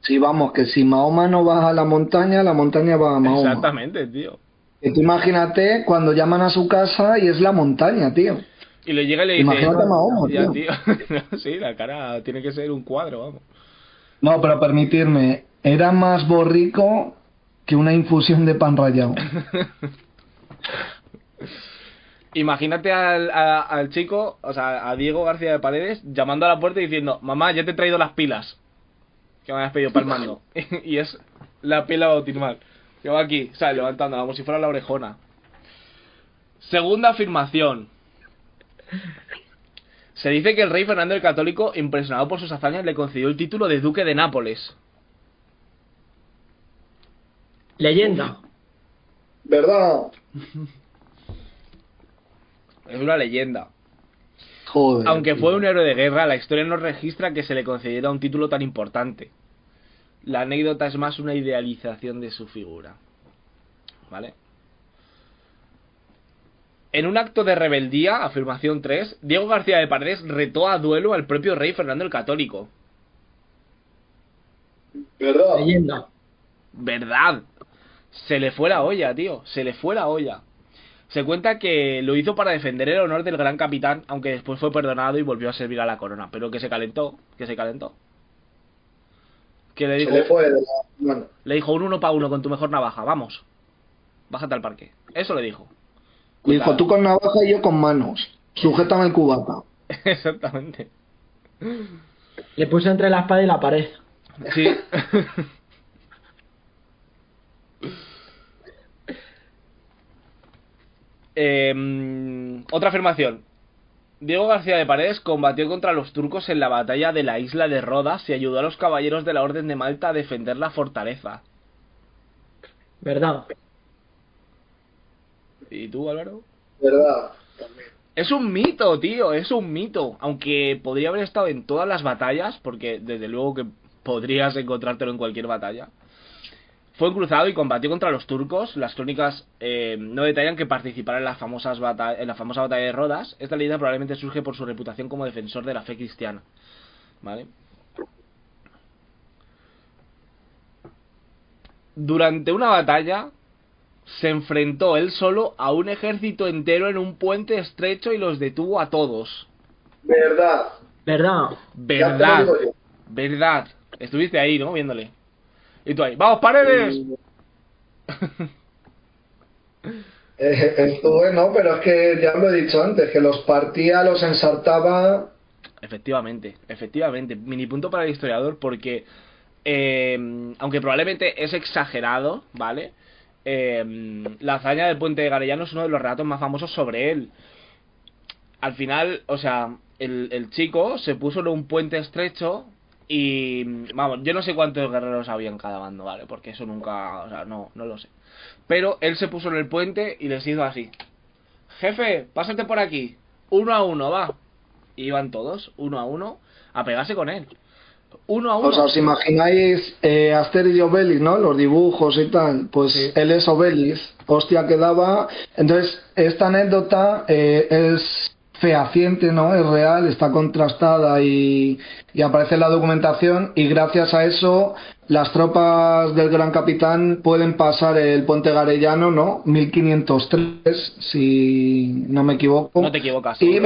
Sí, vamos, que si Mahoma no va a la montaña va a Mahoma. Exactamente, tío. Y tú imagínate cuando llaman a su casa y es la montaña, tío. Y le llega y le dice... Imagínate a Mahoma, ya, tío. Sí, la cara tiene que ser un cuadro, vamos. No, pero permitirme, era más borrico que una infusión de pan rallado. Imagínate al chico, o sea, a Diego García de Paredes, llamando a la puerta y diciendo: mamá, ya te he traído las pilas que me habías pedido para el mando. Y es la pila bautismal. Yo aquí, ¿sabes? Levantándola como si fuera la orejona. Segunda afirmación. Se dice que el rey Fernando el Católico, impresionado por sus hazañas, le concedió el título de duque de Nápoles. Leyenda. ¿Verdad? Es una leyenda. Joder. Aunque tío. fue un héroe de guerra, la historia no registra que se le concediera un título tan importante. La anécdota es más una idealización de su figura. ¿Vale? En un acto de rebeldía, afirmación 3, Diego García de Paredes retó a duelo al propio rey Fernando el Católico. ¿Verdad? Leyenda. ¿Verdad? Se le fue la olla, tío. Se le fue la olla. Se cuenta que lo hizo para defender el honor del gran capitán, aunque después fue perdonado y volvió a servir a la corona. Pero que se calentó, que se calentó. Que le Se dijo, le fue de la mano. le dijo un 1 para 1 con tu mejor navaja, vamos. Bájate al parque. Eso le dijo. Le dijo, tú con navaja y yo con manos. Sujétame el cubata. Exactamente. Le puso entre la espada y la pared. Sí. Otra afirmación. Diego García de Paredes combatió contra los turcos en la batalla de la isla de Rodas y ayudó a los caballeros de la Orden de Malta a defender la fortaleza. ¿Verdad? ¿Y tú, Álvaro? ¿Verdad? También. Es un mito, tío, es un mito. Aunque podría haber estado en todas las batallas, porque desde luego que podrías encontrártelo en cualquier batalla. Fue un cruzado y combatió contra los turcos. Las crónicas no detallan que participara en la famosa batalla de Rodas. Esta leyenda probablemente surge por su reputación como defensor de la fe cristiana. ¿Vale? Durante una batalla se enfrentó él solo a un ejército entero en un puente estrecho y los detuvo a todos. ¿Verdad? ¿Verdad? Ya te Verdad, lo digo yo. verdad. Estuviste ahí, ¿no? Viéndole. Y tú ahí, ¡vamos, Paredes! Estuve, no, pero es que ya lo he dicho antes, que los partía, los ensartaba. Efectivamente, efectivamente. Mini punto para el historiador porque, aunque probablemente es exagerado, ¿vale? La hazaña del puente de Garellano es uno de los relatos más famosos sobre él. Al final, o sea, el chico se puso en un puente estrecho y, vamos, yo no sé cuántos guerreros había en cada bando, ¿vale? Porque eso nunca, o sea, no lo sé. Pero él se puso en el puente y les hizo así: jefe, pásate por aquí, 1 a 1, va. Y iban todos, 1 a 1, a pegarse con él. 1 a 1. O sea, ¿os imagináis Asterix y Obelix, ¿no? Los dibujos y tal. Pues Sí. él es Obelix, hostia que daba. Entonces, esta anécdota es fehaciente, ¿no? Es real, está contrastada y aparece en la documentación. Y gracias a eso, las tropas del Gran Capitán pueden pasar el puente Garellano, ¿no? 1503, si no me equivoco. No te equivocas, Y seguro.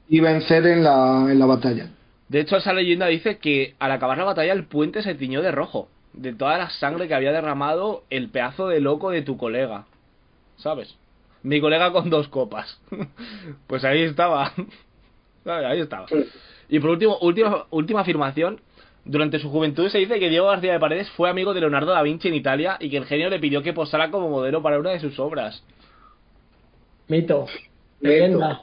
vencer en la batalla. De hecho, esa leyenda dice que al acabar la batalla el puente se tiñó de rojo, de toda la sangre que había derramado el pedazo de loco de tu colega, ¿sabes? Mi colega con 2 copas. Pues ahí estaba. ¿Sabes? Ahí estaba. Y por último, última afirmación. Durante su juventud se dice que Diego García de Paredes fue amigo de Leonardo da Vinci en Italia y que el genio le pidió que posara como modelo para una de sus obras. Mito. Mito. Leyenda.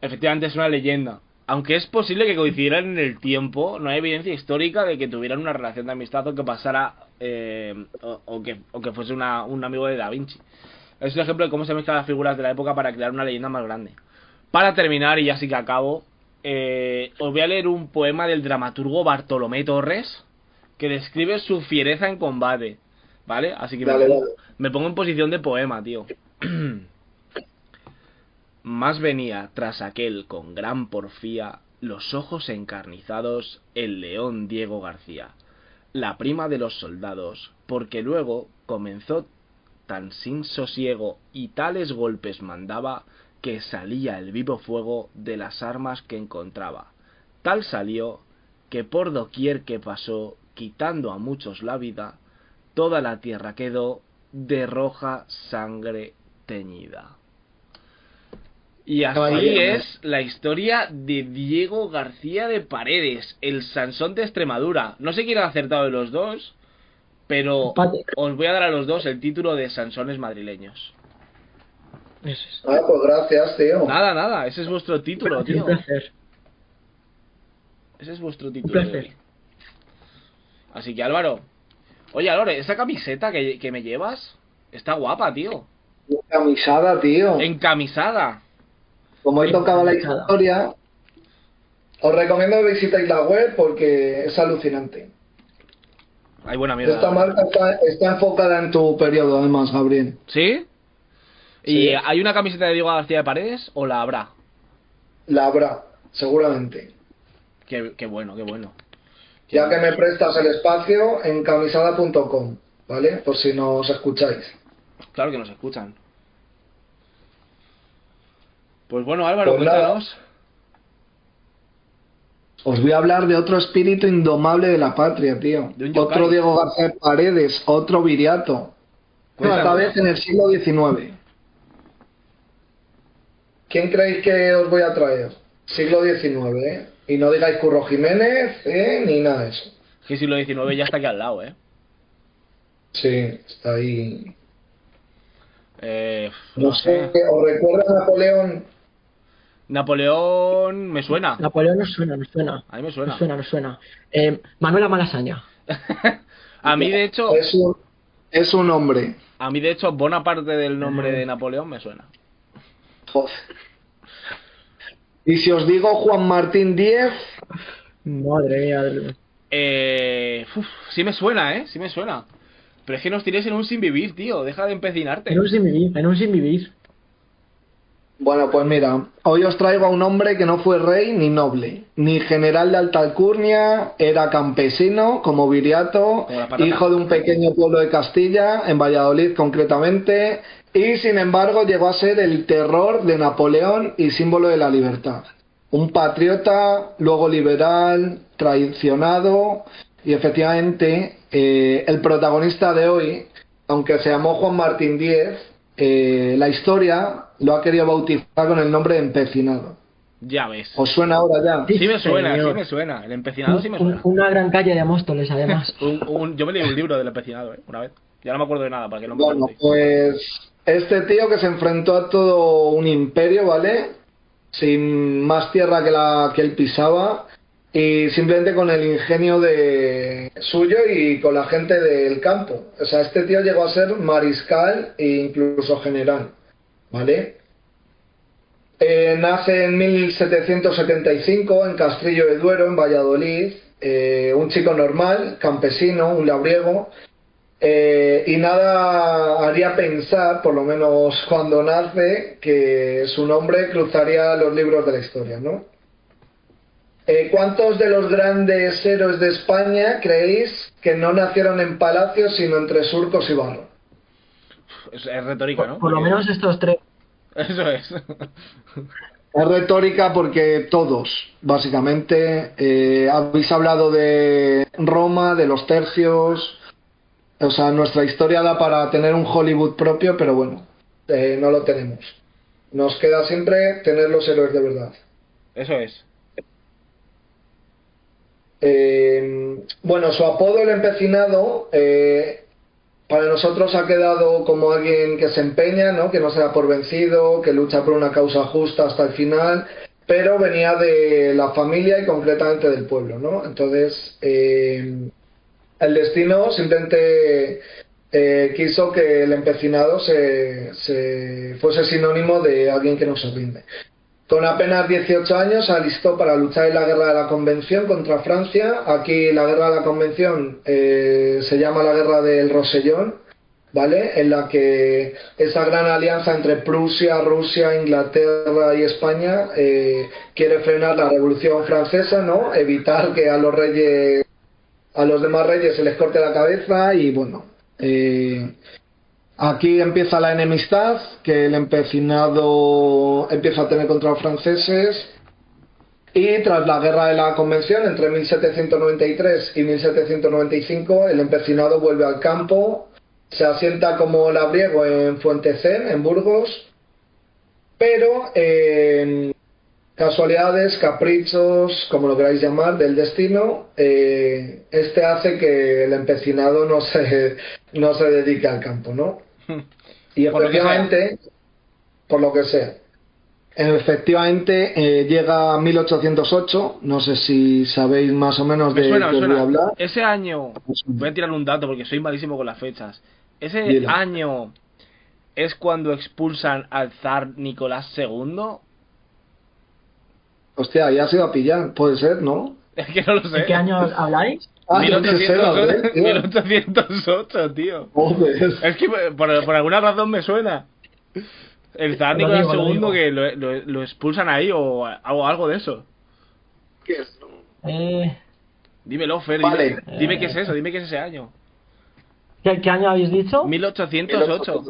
Efectivamente es una leyenda. Aunque es posible que coincidieran en el tiempo, no hay evidencia histórica de que tuvieran una relación de amistad o que pasara o que fuese un amigo de Da Vinci. Es un ejemplo de cómo se mezclan las figuras de la época para crear una leyenda más grande. Para terminar, y ya sí que acabo, os voy a leer un poema del dramaturgo Bartolomé Torres que describe su fiereza en combate, ¿vale? Así que Dale, dale. me pongo en posición de poema, tío. Más venía tras aquel con gran porfía, los ojos encarnizados, el león Diego García, la prima de los soldados, porque luego comenzó tan sin sosiego y tales golpes mandaba, que salía el vivo fuego de las armas que encontraba. Tal salió, que por doquier que pasó, quitando a muchos la vida, toda la tierra quedó de roja sangre teñida. Y así Caballero, es la historia de Diego García de Paredes, el Sansón de Extremadura. No sé quién ha acertado de los dos, pero Empate. os voy a dar a los dos el título de Sansones madrileños. Eso es. Ah, pues gracias, tío. Nada, ese es vuestro título, Un tío. placer. Ese es vuestro Un título de placer. hoy. Así que Álvaro, oye Álvaro, esa camiseta que me llevas está guapa, tío. Camisada, tío. Encamisada. Como hoy tocaba la Encamisada. historia, os recomiendo que visitéis la web porque es alucinante. Hay buena mierda. Esta marca está enfocada en tu periodo, además, Gabriel. ¿Sí? ¿Y Sí. hay una camiseta de Diego García de Paredes o la habrá? La habrá, seguramente. Qué bueno, qué bueno. Ya que me prestas el espacio en camisada.com, ¿vale? Por si nos escucháis. Claro que nos escuchan. Pues bueno, Álvaro, Pues nada. cuéntanos. Os voy a hablar de otro espíritu indomable de la patria, tío. De un yokai. Otro Diego García Paredes, otro Viriato. Cuéntame. Esta vez en el siglo XIX. ¿Quién creéis que os voy a traer? Siglo XIX, ¿eh? Y no digáis Curro Jiménez, ni nada de eso. Que siglo XIX ya está aquí al lado, ¿eh? Sí, está ahí. No No sé, sé. ¿os recuerda a Napoleón? Napoleón me suena. Napoleón nos suena, nos suena. A mí me suena. Nos suena, nos suena. Manuela Malasaña. A mí, de hecho, Es un hombre. a mí, de hecho, buena parte del nombre de Napoleón me suena. Joder. Y si os digo Juan Martín Díez, Madre mía. Sí me suena, ¿eh? Sí me suena. Pero es que nos tienes en un sin vivir, tío. Deja de empecinarte. En un sin vivir, en un sin vivir. bueno, pues mira, hoy os traigo a un hombre que no fue rey ni noble, ni general de alta alcurnia, era campesino, como Viriato, Como la patata. hijo de un pequeño pueblo de Castilla, en Valladolid concretamente, y sin embargo llegó a ser el terror de Napoleón y símbolo de la libertad. Un patriota, luego liberal, traicionado, y efectivamente el protagonista de hoy, aunque se llamó Juan Martín Díez, la historia lo ha querido bautizar con el nombre de Empecinado. Ya ves. ¿Os suena ahora ya? Sí me suena, señor. sí me suena. El empecinado sí me suena. Una gran calle de Móstoles, además. Yo me leí un libro del empecinado, una vez. Ya no me acuerdo de nada, para que no me Bueno, preguntéis. pues este tío que se enfrentó a todo un imperio, ¿vale? Sin más tierra que él pisaba, y simplemente con el ingenio de suyo y con la gente del campo. O sea, este tío llegó a ser mariscal e incluso general, ¿vale? Nace en 1775 en Castrillo de Duero, en Valladolid, un chico normal, campesino, un labriego, y nada haría pensar, por lo menos cuando nace, que su nombre cruzaría los libros de la historia, ¿no? ¿Cuántos de los grandes héroes de España creéis que no nacieron en palacios sino entre surcos y barro? Es retórica, ¿no? Por lo menos estos tres. Eso es. Es retórica porque todos, básicamente, habéis hablado de Roma, de los tercios, o sea, nuestra historia da para tener un Hollywood propio, pero bueno, no lo tenemos. Nos queda siempre tener los héroes de verdad. Eso es. Bueno, su apodo, el empecinado, para nosotros ha quedado como alguien que se empeña, ¿no? Que no se da por vencido, que lucha por una causa justa hasta el final, pero venía de la familia y concretamente del pueblo, ¿no? Entonces, el destino simplemente quiso que el empecinado se fuese sinónimo de alguien que no se rinde. Con apenas 18 años se alistó para luchar en la Guerra de la Convención contra Francia. Aquí la Guerra de la Convención se llama la Guerra del Rosellón, ¿vale? En la que esa gran alianza entre Prusia, Rusia, Inglaterra y España quiere frenar la Revolución Francesa, ¿no? Evitar que a los reyes, a los demás reyes se les corte la cabeza y bueno... Aquí empieza la enemistad que el empecinado empieza a tener contra los franceses, y tras la guerra de la Convención entre 1793 y 1795 el empecinado vuelve al campo, se asienta como labriego en Fuentecén, en Burgos, pero casualidades, caprichos, como lo queráis llamar, del destino, este hace que el empecinado no se dedique al campo, ¿no? Y Por lo que efectivamente, por lo que sea, efectivamente llega 1808, no sé si sabéis más o menos Me de suena, qué me voy a suena. hablar. Ese año, voy a tirar un dato porque soy malísimo con las fechas. Ese Dilo. año es cuando expulsan al zar Nicolás II. Hostia, ya se iba a pillar, puede ser, ¿no? Es que no lo sé. ¿De qué año habláis? Yo qué sé, la verdad, tío. 1808, tío. Joder. Es que por alguna razón me suena. El zar Lo Nicolás digo, lo II digo. que lo expulsan ahí o algo de eso. ¿Qué es? Dímelo, Fer, Vale. dime qué es eso, dime qué es ese año. ¿Qué año habéis dicho? 1808.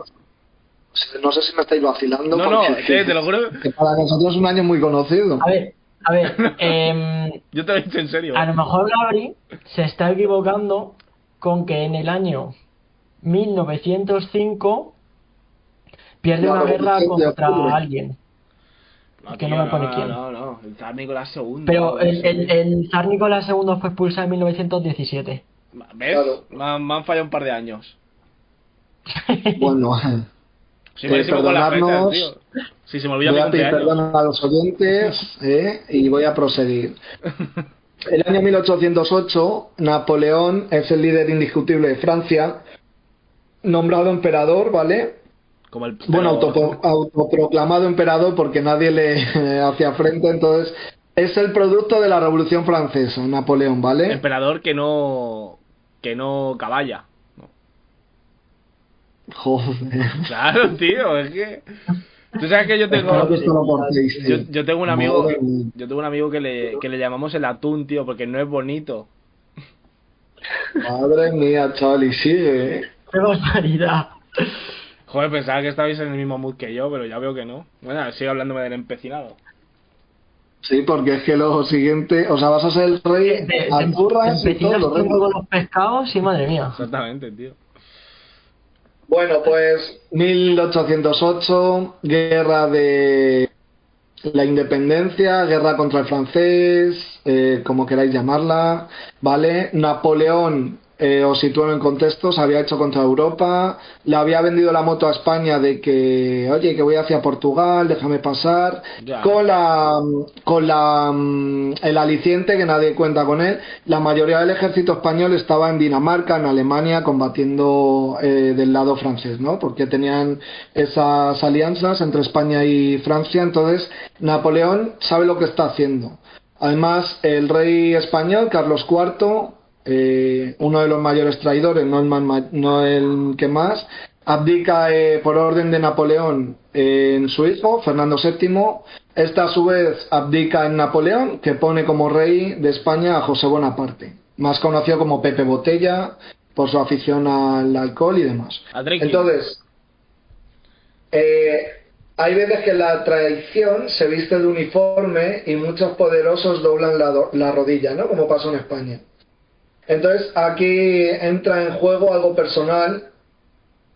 No sé si me estáis vacilando. No, porque te lo juro. que para nosotros es un año muy conocido. A ver, A ver, Yo te lo he dicho en serio. a lo mejor Gabri se está equivocando con que en el año 1905 pierde La una guerra Revolución de contra Octubre. alguien. Que no me pone quién. No. El zar Nicolás II. Pero algo de eso, tío. el zar Nicolás II fue expulsado en 1917. ¿Ves? Claro. Me han fallado un par de años. Bueno, Soy malísimo con las fechas, perdonarnos. tío. Si se me olvida Voy mi a pedir cumpleaños. perdón a los oyentes y voy a proseguir. El año 1808, Napoleón es el líder indiscutible de Francia, nombrado emperador, ¿vale? Como el... Bueno, pero- autoproclamado emperador porque nadie le hacía frente, entonces es el producto de la Revolución Francesa, Napoleón, ¿vale? Emperador que no caballa. No. Joder. Claro, tío, es que... Tú sabes que yo tengo... Espero que esto lo cortéis, tío. Yo tengo un amigo... Madre mía. Yo tengo un amigo que le llamamos el atún, tío, porque no es bonito. Madre mía, chaval, y sigue, ¿eh? ¡Qué barbaridad! Joder, pensaba que estabais en el mismo mood que yo, pero ya veo que no. Bueno, sigue hablándome del empecinado. Sí, porque es que lo siguiente, o sea, vas a ser el rey a curras y todo Empecinas lo tú demás. con los pescados y madre mía. Exactamente, tío. Bueno, pues 1808, guerra de la independencia, guerra contra el francés, como queráis llamarla, ¿vale? Napoleón, os sitúo en contexto, se había hecho contra Europa, le había vendido la moto a España de que, oye, que voy hacia Portugal, déjame pasar, Ya. el aliciente que nadie cuenta con él. La mayoría del ejército español estaba en Dinamarca, en Alemania, combatiendo del lado francés, ¿no? Porque tenían esas alianzas entre España y Francia, entonces Napoleón sabe lo que está haciendo. Además, el rey español, Carlos IV, uno de los mayores traidores, no el que más, abdica por orden de Napoleón en su hijo, Fernando VII. Este a su vez abdica en Napoleón, que pone como rey de España a José Bonaparte, más conocido como Pepe Botella, por su afición al alcohol y demás. Al drinking. Entonces, hay veces que la traición se viste de uniforme y muchos poderosos doblan la rodilla, ¿no? Como pasó en España. Entonces aquí entra en juego algo personal.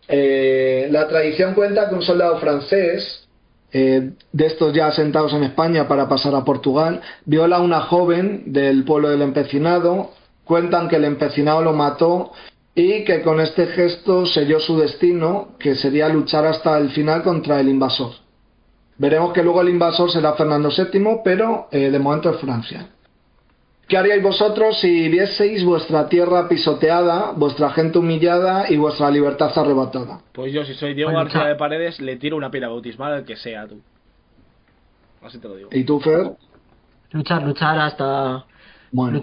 La tradición cuenta que un soldado francés, de estos ya asentados en España para pasar a Portugal, viola a una joven del pueblo del empecinado. Cuentan que el empecinado lo mató y que con este gesto selló su destino, que sería luchar hasta el final contra el invasor. Veremos que luego el invasor será Fernando VII, pero de momento es Francia. ¿Qué haríais vosotros si vieseis vuestra tierra pisoteada, vuestra gente humillada y vuestra libertad arrebatada? Pues yo, si soy Diego Bueno, García cha- de Paredes, le tiro una piedra bautismal al que sea, tú. Así te lo digo. ¿Y tú, Fer? Luchar hasta Bueno,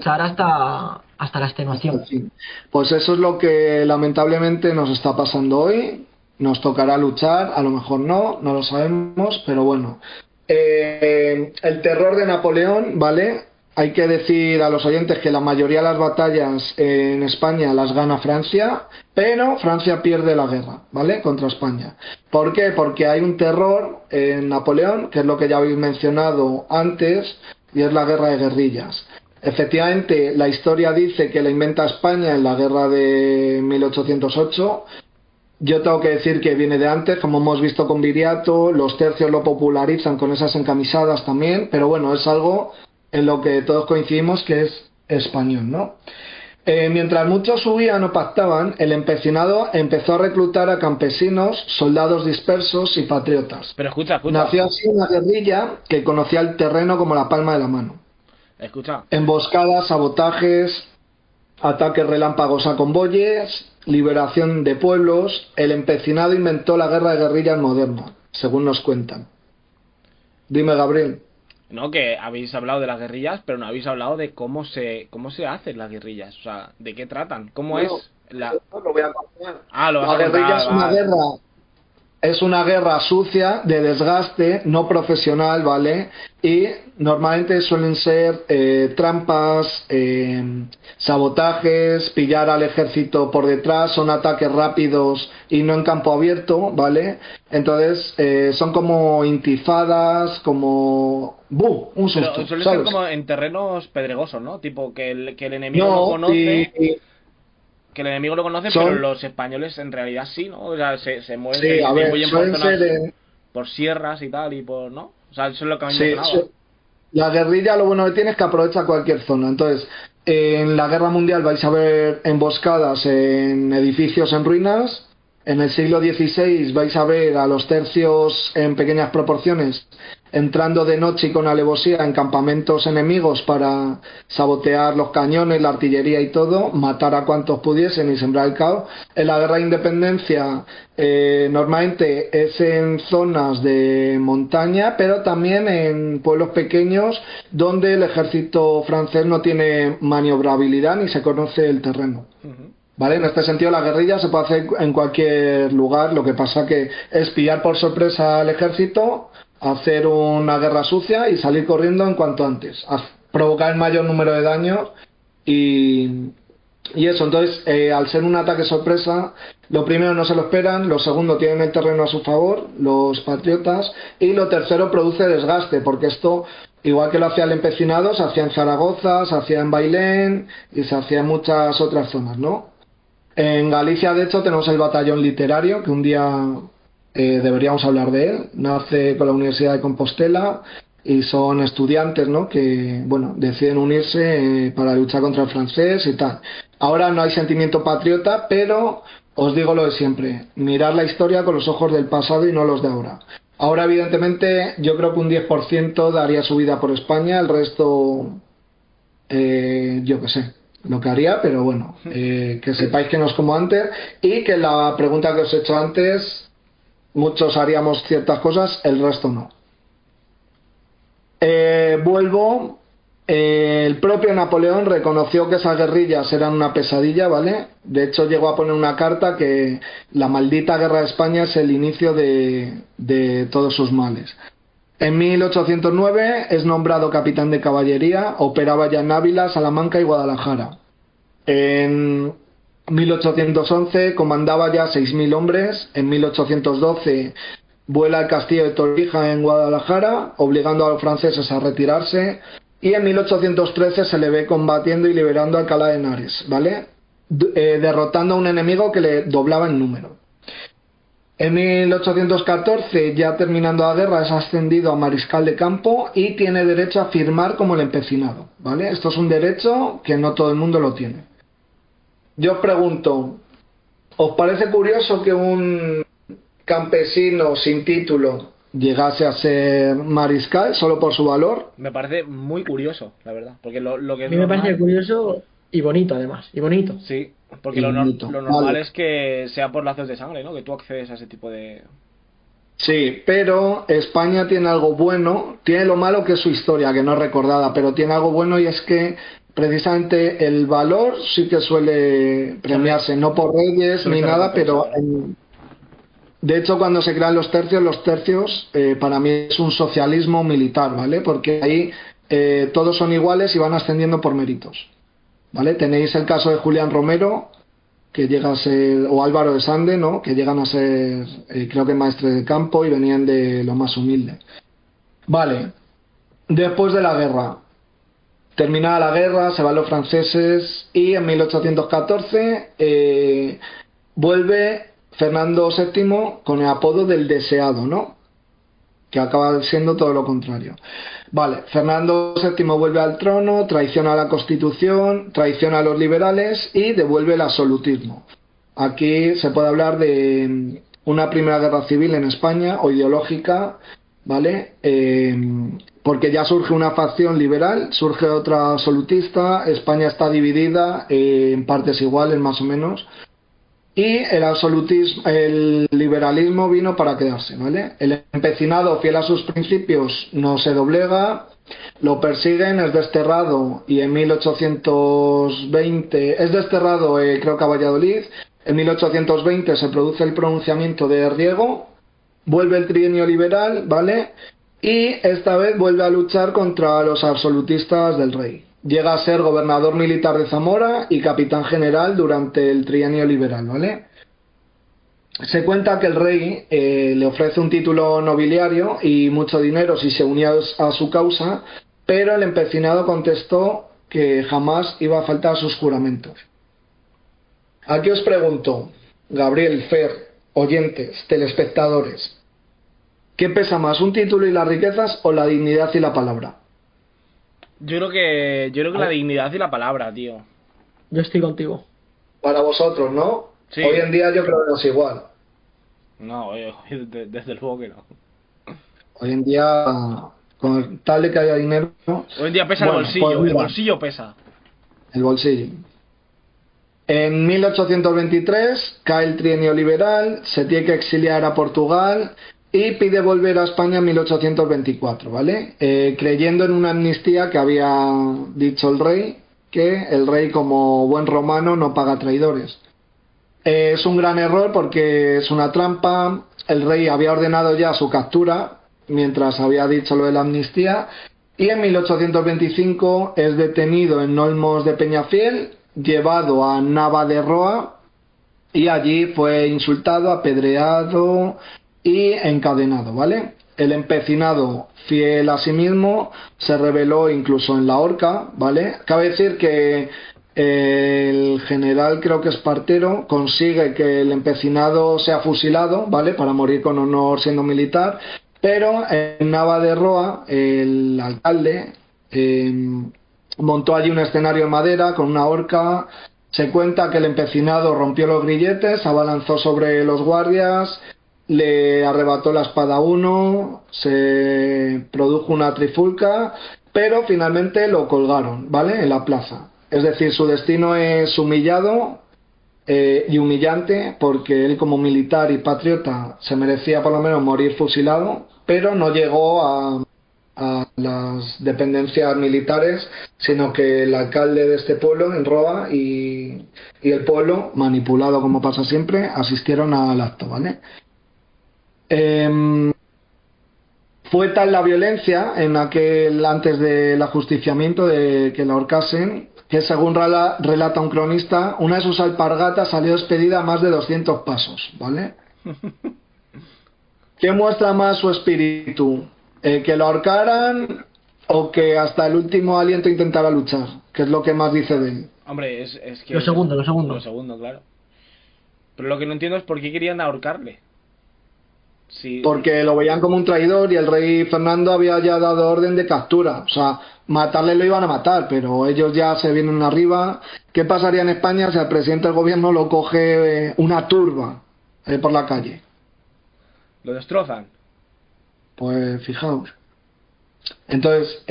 hasta la extenuación. en fin. Pues eso es lo que lamentablemente nos está pasando hoy. Nos tocará luchar, a lo mejor no lo sabemos, pero bueno. El terror de Napoleón, ¿vale? Hay que decir a los oyentes que la mayoría de las batallas en España las gana Francia, pero Francia pierde la guerra, ¿vale? Contra España. ¿Por qué? Porque hay un terror en Napoleón, que es lo que ya habéis mencionado antes, y es la guerra de guerrillas. Efectivamente, la historia dice que la inventa España en la guerra de 1808. Yo tengo que decir que viene de antes, como hemos visto con Viriato, los tercios lo popularizan con esas encamisadas también, pero bueno, es algo en lo que todos coincidimos que es español, ¿no? Mientras muchos huían o pactaban, el empecinado empezó a reclutar a campesinos, soldados dispersos y patriotas. Pero escucha. Nació así una guerrilla que conocía el terreno como la palma de la mano. Escucha. Emboscadas, sabotajes, ataques relámpagos a convoyes, liberación de pueblos. El empecinado inventó la guerra de guerrillas moderna, según nos cuentan. Dime, Gabriel. No, que habéis hablado de las guerrillas, pero no habéis hablado de cómo se hacen las guerrillas. O sea, de qué tratan. ¿Cómo Bueno, es la...? Lo voy a contar. Ah, lo vas La a contar, guerrilla es una guerra sucia, de desgaste, no profesional, ¿vale? y normalmente suelen ser trampas, sabotajes, pillar al ejército por detrás, son ataques rápidos y no en campo abierto, ¿vale? Entonces son como intifadas, como... ¡buh! Un susto, Pero suele ¿sabes? ser como en terrenos pedregosos, ¿no? Tipo que el enemigo No, no conoce, y que el enemigo lo conoce, son... pero los españoles en realidad sí, ¿no? O sea, se mueven, se Sí, a ver, distribuyen por suelen zonas, ser... por sierras y tal, y por, ¿no? O sea, eso es lo que a mí me sí, sonaba. la guerrilla lo bueno que tiene es que aprovecha cualquier zona. Entonces, en la guerra mundial vais a ver emboscadas en edificios en ruinas. En el siglo XVI vais a ver a los tercios en pequeñas proporciones entrando de noche y con alevosía en campamentos enemigos para sabotear los cañones, la artillería y todo, matar a cuantos pudiesen y sembrar el caos. En la guerra de independencia normalmente es en zonas de montaña, pero también en pueblos pequeños donde el ejército francés no tiene maniobrabilidad ni se conoce el terreno. ¿Vale? En este sentido la guerrilla se puede hacer en cualquier lugar, lo que pasa que es pillar por sorpresa al ejército, hacer una guerra sucia y salir corriendo en cuanto antes, provocar el mayor número de daños y eso. Entonces al ser un ataque sorpresa, lo primero no se lo esperan, lo segundo tienen el terreno a su favor, los patriotas, y lo tercero produce desgaste, porque esto, igual que lo hacía el empecinado, se hacía en Zaragoza, se hacía en Bailén y se hacía en muchas otras zonas, ¿no? En Galicia, de hecho, tenemos el batallón literario, que un día deberíamos hablar de él. Nace con la Universidad de Compostela y son estudiantes, ¿no?, que, bueno, deciden unirse para luchar contra el francés y tal. Ahora no hay sentimiento patriota, pero os digo lo de siempre: mirar la historia con los ojos del pasado y no los de ahora. Ahora, evidentemente, yo creo que un 10% daría su vida por España, el resto, yo qué sé lo que haría, pero bueno, que sepáis que no es como antes y que la pregunta que os he hecho antes, muchos haríamos ciertas cosas, el resto no. Vuelvo. El propio Napoleón reconoció que esas guerrillas eran una pesadilla, ¿vale? De hecho llegó a poner una carta que la maldita guerra de España es el inicio de todos sus males. En 1809 es nombrado capitán de caballería, operaba ya en Ávila, Salamanca y Guadalajara. En 1811 comandaba ya 6.000 hombres. En 1812 vuela el castillo de Torija en Guadalajara, obligando a los franceses a retirarse. Y en 1813 se le ve combatiendo y liberando Alcalá de Henares, ¿vale? Derrotando a un enemigo que le doblaba en número. En 1814, ya terminando la guerra, es ascendido a mariscal de campo y tiene derecho a firmar como el empecinado, ¿vale? Esto es un derecho que no todo el mundo lo tiene. Yo os pregunto, ¿os parece curioso que un campesino sin título llegase a ser mariscal solo por su valor? Me parece muy curioso, la verdad, porque lo que A es mí me parece normal, curioso y bonito, además. Y bonito. sí, porque Y lo bonito. normal Vale. es que sea por lazos de sangre, ¿no? Que tú accedes a ese tipo de... Sí, pero España tiene algo bueno, tiene lo malo que es su historia, que no es recordada, pero tiene algo bueno y es que precisamente el valor sí que suele premiarse, no por reyes Suele ni ser nada, pero recompensado. de hecho cuando se crean los tercios para mí es un socialismo militar, ¿vale? Porque ahí todos son iguales y van ascendiendo por méritos, ¿vale? Tenéis el caso de Julián Romero, que llega a ser, o Álvaro de Sande, ¿no?, que llegan a ser, creo que maestres de campo y venían de lo más humilde. Vale, después de la guerra, terminada la guerra, se van los franceses y en 1814 vuelve Fernando VII con el apodo del deseado, ¿no?, que acaba siendo todo lo contrario. Vale, Fernando VII vuelve al trono, traiciona la Constitución, traiciona a los liberales y devuelve el absolutismo. Aquí se puede hablar de una primera guerra civil en España, o ideológica, ¿vale? Porque ya surge una facción liberal, surge otra absolutista, España está dividida en partes iguales más o menos. Y el liberalismo vino para quedarse, ¿vale? El empecinado, fiel a sus principios, no se doblega, lo persiguen, es desterrado y en 1820 es desterrado, creo que a Valladolid. En 1820 se produce el pronunciamiento de Riego, vuelve el trienio liberal, ¿vale? y esta vez vuelve a luchar contra los absolutistas del rey. Llega a ser gobernador militar de Zamora y capitán general durante el trienio liberal, ¿vale? Se cuenta que el rey le ofrece un título nobiliario y mucho dinero si se unía a su causa, pero el empecinado contestó que jamás iba a faltar sus juramentos. Aquí os pregunto, Gabriel, Fer, oyentes, telespectadores, ¿qué pesa más, un título y las riquezas o la dignidad y la palabra? Yo creo que la dignidad y la palabra, tío. Yo estoy contigo. Para vosotros, ¿no? Sí. Hoy en día yo creo que no es igual. No, desde luego que no. Hoy en día, con tal de que haya dinero... Hoy en día pesa Bueno, el bolsillo, pues el mira, bolsillo pesa. el bolsillo. En 1823 cae el trienio liberal, se tiene que exiliar a Portugal y pide volver a España en 1824, ¿vale? Creyendo en una amnistía que había dicho el rey, que el rey como buen romano no paga traidores. Es un gran error porque es una trampa. El rey había ordenado ya su captura mientras había dicho lo de la amnistía, y en 1825 es detenido en Olmos de Peñafiel, llevado a Nava de Roa y allí fue insultado, apedreado y encadenado, ¿vale? El empecinado, fiel a sí mismo, se rebeló incluso en la horca, ¿vale? Cabe decir que el general, creo que Espartero, consigue que el empecinado sea fusilado, ¿vale? Para morir con honor siendo militar, pero en Nava de Roa, el alcalde montó allí un escenario de madera con una horca. Se cuenta que el empecinado rompió los grilletes, se abalanzó sobre los guardias, le arrebató la espada a uno, se produjo una trifulca, pero finalmente lo colgaron, ¿vale? En la plaza. Es decir, su destino es humillado y humillante, porque él como militar y patriota se merecía por lo menos morir fusilado, pero no llegó a las dependencias militares, sino que el alcalde de este pueblo, en Roa, y el pueblo, manipulado como pasa siempre, asistieron al acto, ¿vale? Fue tal la violencia en aquel, antes del ajusticiamiento, de que la ahorcasen, que según relata un cronista, una de sus alpargatas salió despedida a más de 200 pasos, ¿vale? ¿Qué muestra más su espíritu? ¿Que lo ahorcaran o que hasta el último aliento intentara luchar? ¿Qué es lo que más dice de él? Hombre, es que... Lo segundo. Lo segundo, claro. Pero lo que no entiendo es por qué querían ahorcarle. Sí. Porque lo veían como un traidor y el rey Fernando había ya dado orden de captura. O sea, matarle lo iban a matar, pero ellos ya se vienen arriba. ¿Qué pasaría en España si al presidente del gobierno lo coge una turba por la calle? Lo destrozan. Pues fijaos. Entonces,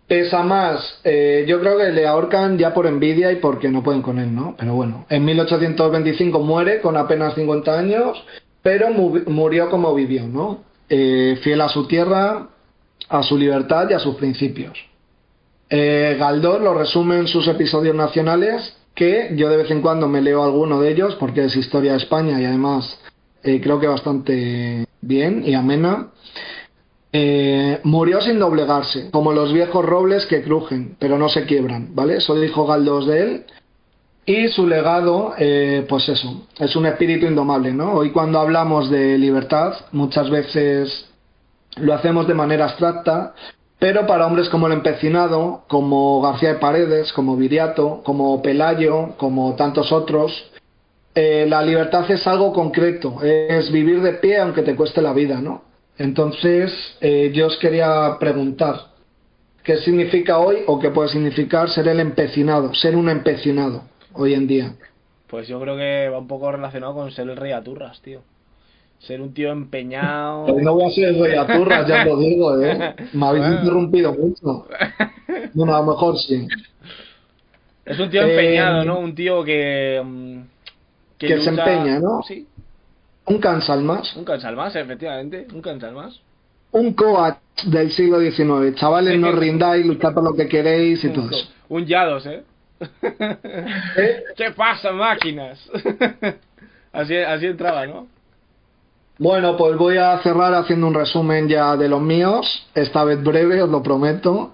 pesa más. Yo creo que le ahorcan ya por envidia y porque no pueden con él, ¿no? Pero bueno, en 1825 muere con apenas 50 años, pero murió como vivió, ¿no? Fiel a su tierra, a su libertad y a sus principios. Galdós lo resume en sus episodios nacionales, que yo de vez en cuando me leo alguno de ellos porque es historia de España y además creo que bastante bien y amena. Murió sin doblegarse, como los viejos robles que crujen, pero no se quiebran, ¿vale? Eso dijo Galdós de él. Y su legado, pues eso, es un espíritu indomable, ¿no? Hoy cuando hablamos de libertad, muchas veces lo hacemos de manera abstracta, pero para hombres como el empecinado, como García de Paredes, como Viriato, como Pelayo, como tantos otros, la libertad es algo concreto, es vivir de pie aunque te cueste la vida, ¿no? Entonces, yo os quería preguntar, ¿qué significa hoy o qué puede significar ser el empecinado, ser un empecinado hoy en día? Pues yo creo que va un poco relacionado con ser el rey Aturras, tío. Ser un tío empeñado... Pues no voy a ser el rey Aturras, ya lo digo, ¿eh? Me habéis interrumpido mucho. Bueno, a lo mejor sí. Es un tío empeñado, ¿no? Un tío que lucha... se empeña, ¿no? Sí. Un cansalmas. Un cansalmas, efectivamente. Un cansalmas. Un coach del siglo XIX. Chavales, no rindáis, luchad por lo que queréis y todo eso. Un Yados, ¿eh? ¿Qué pasa, máquinas? así entraba, ¿no? Bueno, pues voy a cerrar haciendo un resumen ya de los míos, esta vez breve, os lo prometo.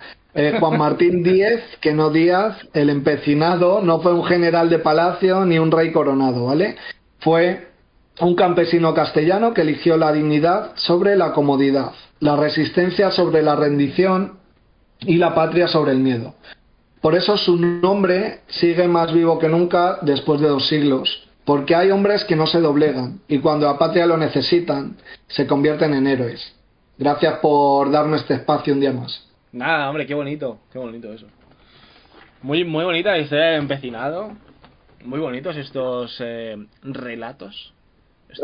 Juan Martín Díez, que no Díaz, el empecinado, no fue un general de palacio ni un rey coronado, ¿vale? Fue un campesino castellano que eligió la dignidad sobre la comodidad, la resistencia sobre la rendición y la patria sobre el miedo. Por eso su nombre sigue más vivo que nunca después de 2 siglos, porque hay hombres que no se doblegan y cuando la patria lo necesitan se convierten en héroes. Gracias por darme este espacio un día más. Nada, hombre, qué bonito eso. Muy, muy bonita la historia del empecinado. Muy bonitos estos relatos.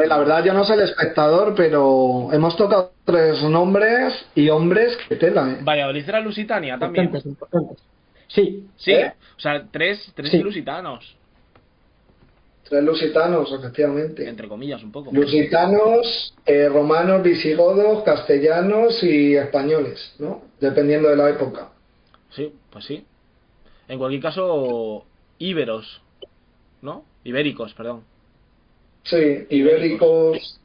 La verdad yo no soy el espectador, pero hemos tocado 3 nombres y hombres que tela, ¿eh? Valladolid era Lusitania también. Importantes. Sí. Sí, ¿Eh? o sea, tres Sí. lusitanos. 3 lusitanos, efectivamente. Entre comillas, un poco. Lusitanos, romanos, visigodos, castellanos y españoles, ¿no? Dependiendo de la época. Sí, pues sí. En cualquier caso, íberos, ¿no? Ibéricos, perdón. Sí, ibéricos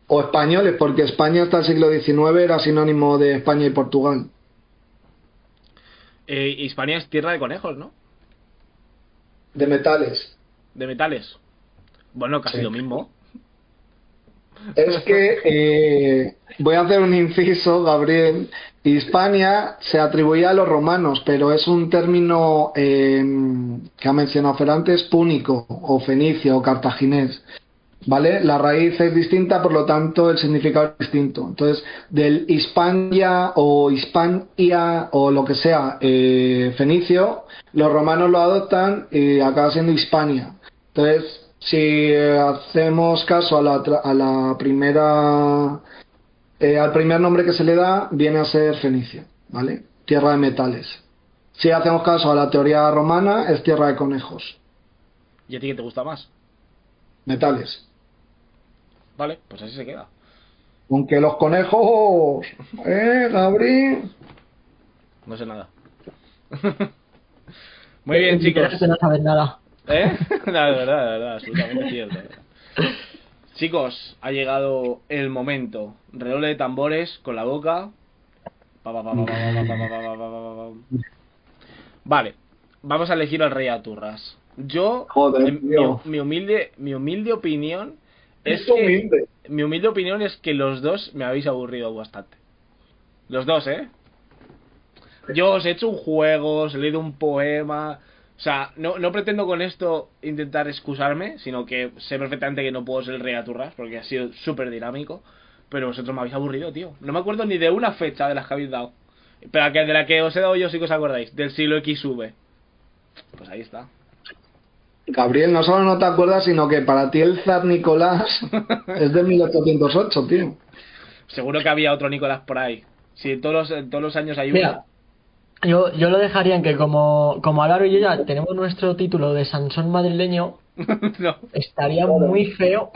o españoles, porque España hasta el siglo XIX era sinónimo de España y Portugal. Hispania es tierra de conejos, ¿no? De metales. De metales. Bueno, casi Sí. lo mismo. Es que voy a hacer un inciso, Gabriel. Hispania se atribuía a los romanos, pero es un término que ha mencionado Fer antes, púnico o fenicio o cartaginés. ¿Vale? La raíz es distinta, por lo tanto el significado es distinto. Entonces, del Hispania o Hispania o lo que sea fenicio, los romanos lo adoptan y acaba siendo Hispania. Entonces, si hacemos caso a la primera, al primer nombre que se le da, viene a ser Fenicia, ¿vale? Tierra de metales. Si hacemos caso a la teoría romana, es tierra de conejos, ¿Y a ti qué te gusta más? metales. Vale, pues así se queda. Aunque los conejos, Gabriel. No sé nada. Muy bien, chicos. Literalmente no sabes nada. ¿Eh? La verdad, absolutamente cierto. Chicos, ha llegado el momento. Redoble de tambores con la boca. Vale, vamos a elegir al rey Aturras. Yo, Joder, tío. mi humilde opinión es Es que humilde. mi humilde opinión es que los dos me habéis aburrido bastante. Los dos, ¿eh? Yo os he hecho un juego, os he leído un poema. O sea, no pretendo con esto intentar excusarme, sino que sé perfectamente que no puedo ser el rey Aturras porque ha sido súper dinámico. Pero vosotros me habéis aburrido, tío. No me acuerdo ni de una fecha de las que habéis dado. Pero de la que os he dado yo sí que os acordáis, del siglo XV. Pues ahí está. Gabriel, no solo no te acuerdas, sino que para ti el zar Nicolás es de 1808, tío. Seguro que había otro Nicolás por ahí. Sí, todos los años hay uno. Mira, yo lo dejaría en que como Álvaro y yo ya tenemos nuestro título de Sansón madrileño, No, estaría muy feo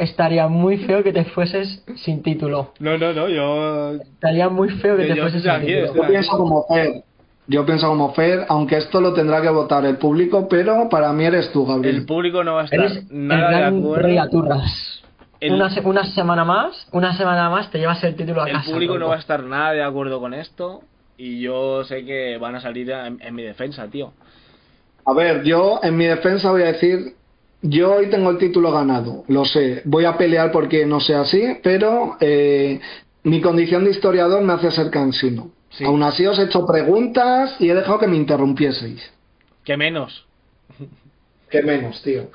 que te fueses sin título. no, yo... Estaría muy feo que te Yo fueses estoy sin aquí, título. estoy Yo pienso como Fer. Yo pienso como Fer, aunque esto lo tendrá que votar el público, pero para mí eres tú, El Gabriel. público no va a estar Eres el nada de gran rey acuerdo. Aturras. El- Una semana más te llevas el título a El casa. público no tronco. va a estar nada de acuerdo con esto. Y yo sé que van a salir en mi defensa, tío. A ver, yo en mi defensa voy a decir, yo hoy tengo el título ganado, lo sé. Voy a pelear porque no sea así, pero mi condición de historiador me hace ser cansino. Sí. Aún así os he hecho preguntas y he dejado que me interrumpieseis. ¿Qué menos? ¿Qué menos, tío?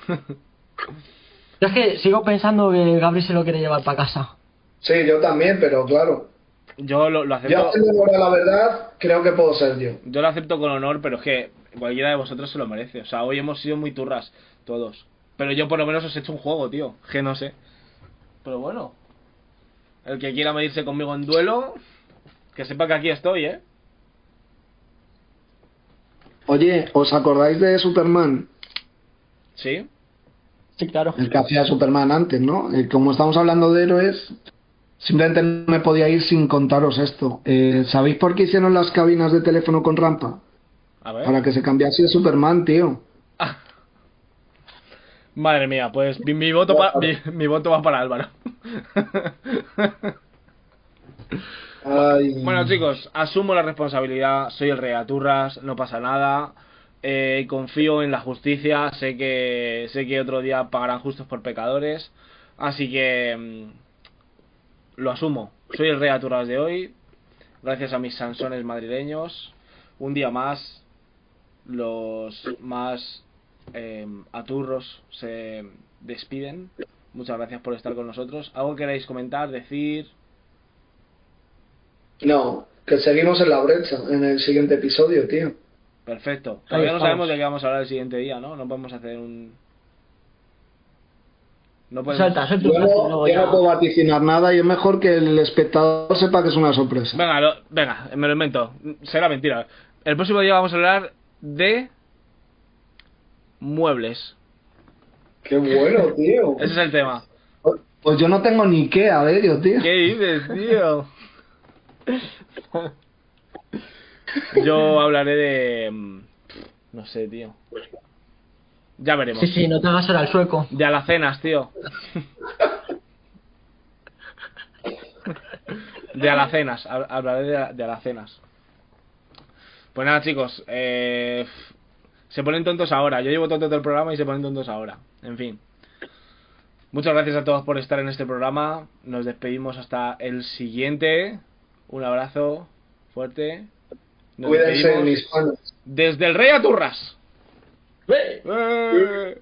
Yo es que sigo pensando que Gabriel se lo quiere llevar para casa. Sí, yo también, pero claro. Yo lo Yo acepto. haciendo honor a la verdad, creo que puedo ser yo. Yo lo acepto con honor, pero es que cualquiera de vosotros se lo merece. O sea, hoy hemos sido muy turras, todos. Pero yo por lo menos os he hecho un juego, tío. Que no sé. Pero bueno. El que quiera medirse conmigo en duelo, que sepa que aquí estoy, ¿eh? Oye, ¿os acordáis de Superman? Sí. Sí, claro. El que hacía Superman antes, ¿no? Como estamos hablando de héroes, simplemente no me podía ir sin contaros esto. ¿Sabéis por qué hicieron las cabinas de teléfono con rampa? A ver. Para que se cambiase de Superman, tío. Madre mía, pues mi voto, mi voto va para Álvaro. Ay. Bueno, chicos, asumo la responsabilidad, soy el rey Aturras, no pasa nada. Confío en la justicia, sé que otro día pagarán justos por pecadores, así que lo asumo. Soy el rey Aturras de hoy, gracias a mis Sansones madrileños. Un día más, los más aturros se despiden. Muchas gracias por estar con nosotros. ¿Algo queréis comentar, decir? No, que seguimos en la brecha en el siguiente episodio, tío. Perfecto. Ahí Todavía no estamos. sabemos de qué vamos a hablar el siguiente día, ¿no? No podemos hacer un... No podemos... Salta tu Yo frase y no, luego yo ya. no puedo vaticinar nada y es mejor que el espectador sepa que es una sorpresa. Venga, me lo invento. Será mentira. El próximo día vamos a hablar de... muebles. Qué bueno, tío. Ese es el tema. Pues yo no tengo ni qué a ver, yo, tío. ¿Qué dices, tío? Yo hablaré de... no sé, tío. Ya veremos. Sí, no te hagas ahora el sueco. De alacenas, tío. De alacenas. Hablaré de alacenas. Pues nada, chicos. Se ponen tontos ahora. Yo llevo tonto todo el programa y se ponen tontos ahora. En fin. Muchas gracias a todos por estar en este programa. Nos despedimos hasta el siguiente. Un abrazo fuerte. Nos Cuídense, despedimos mis panas. desde el Rey Aturras. ¡Ve! ¡Eh!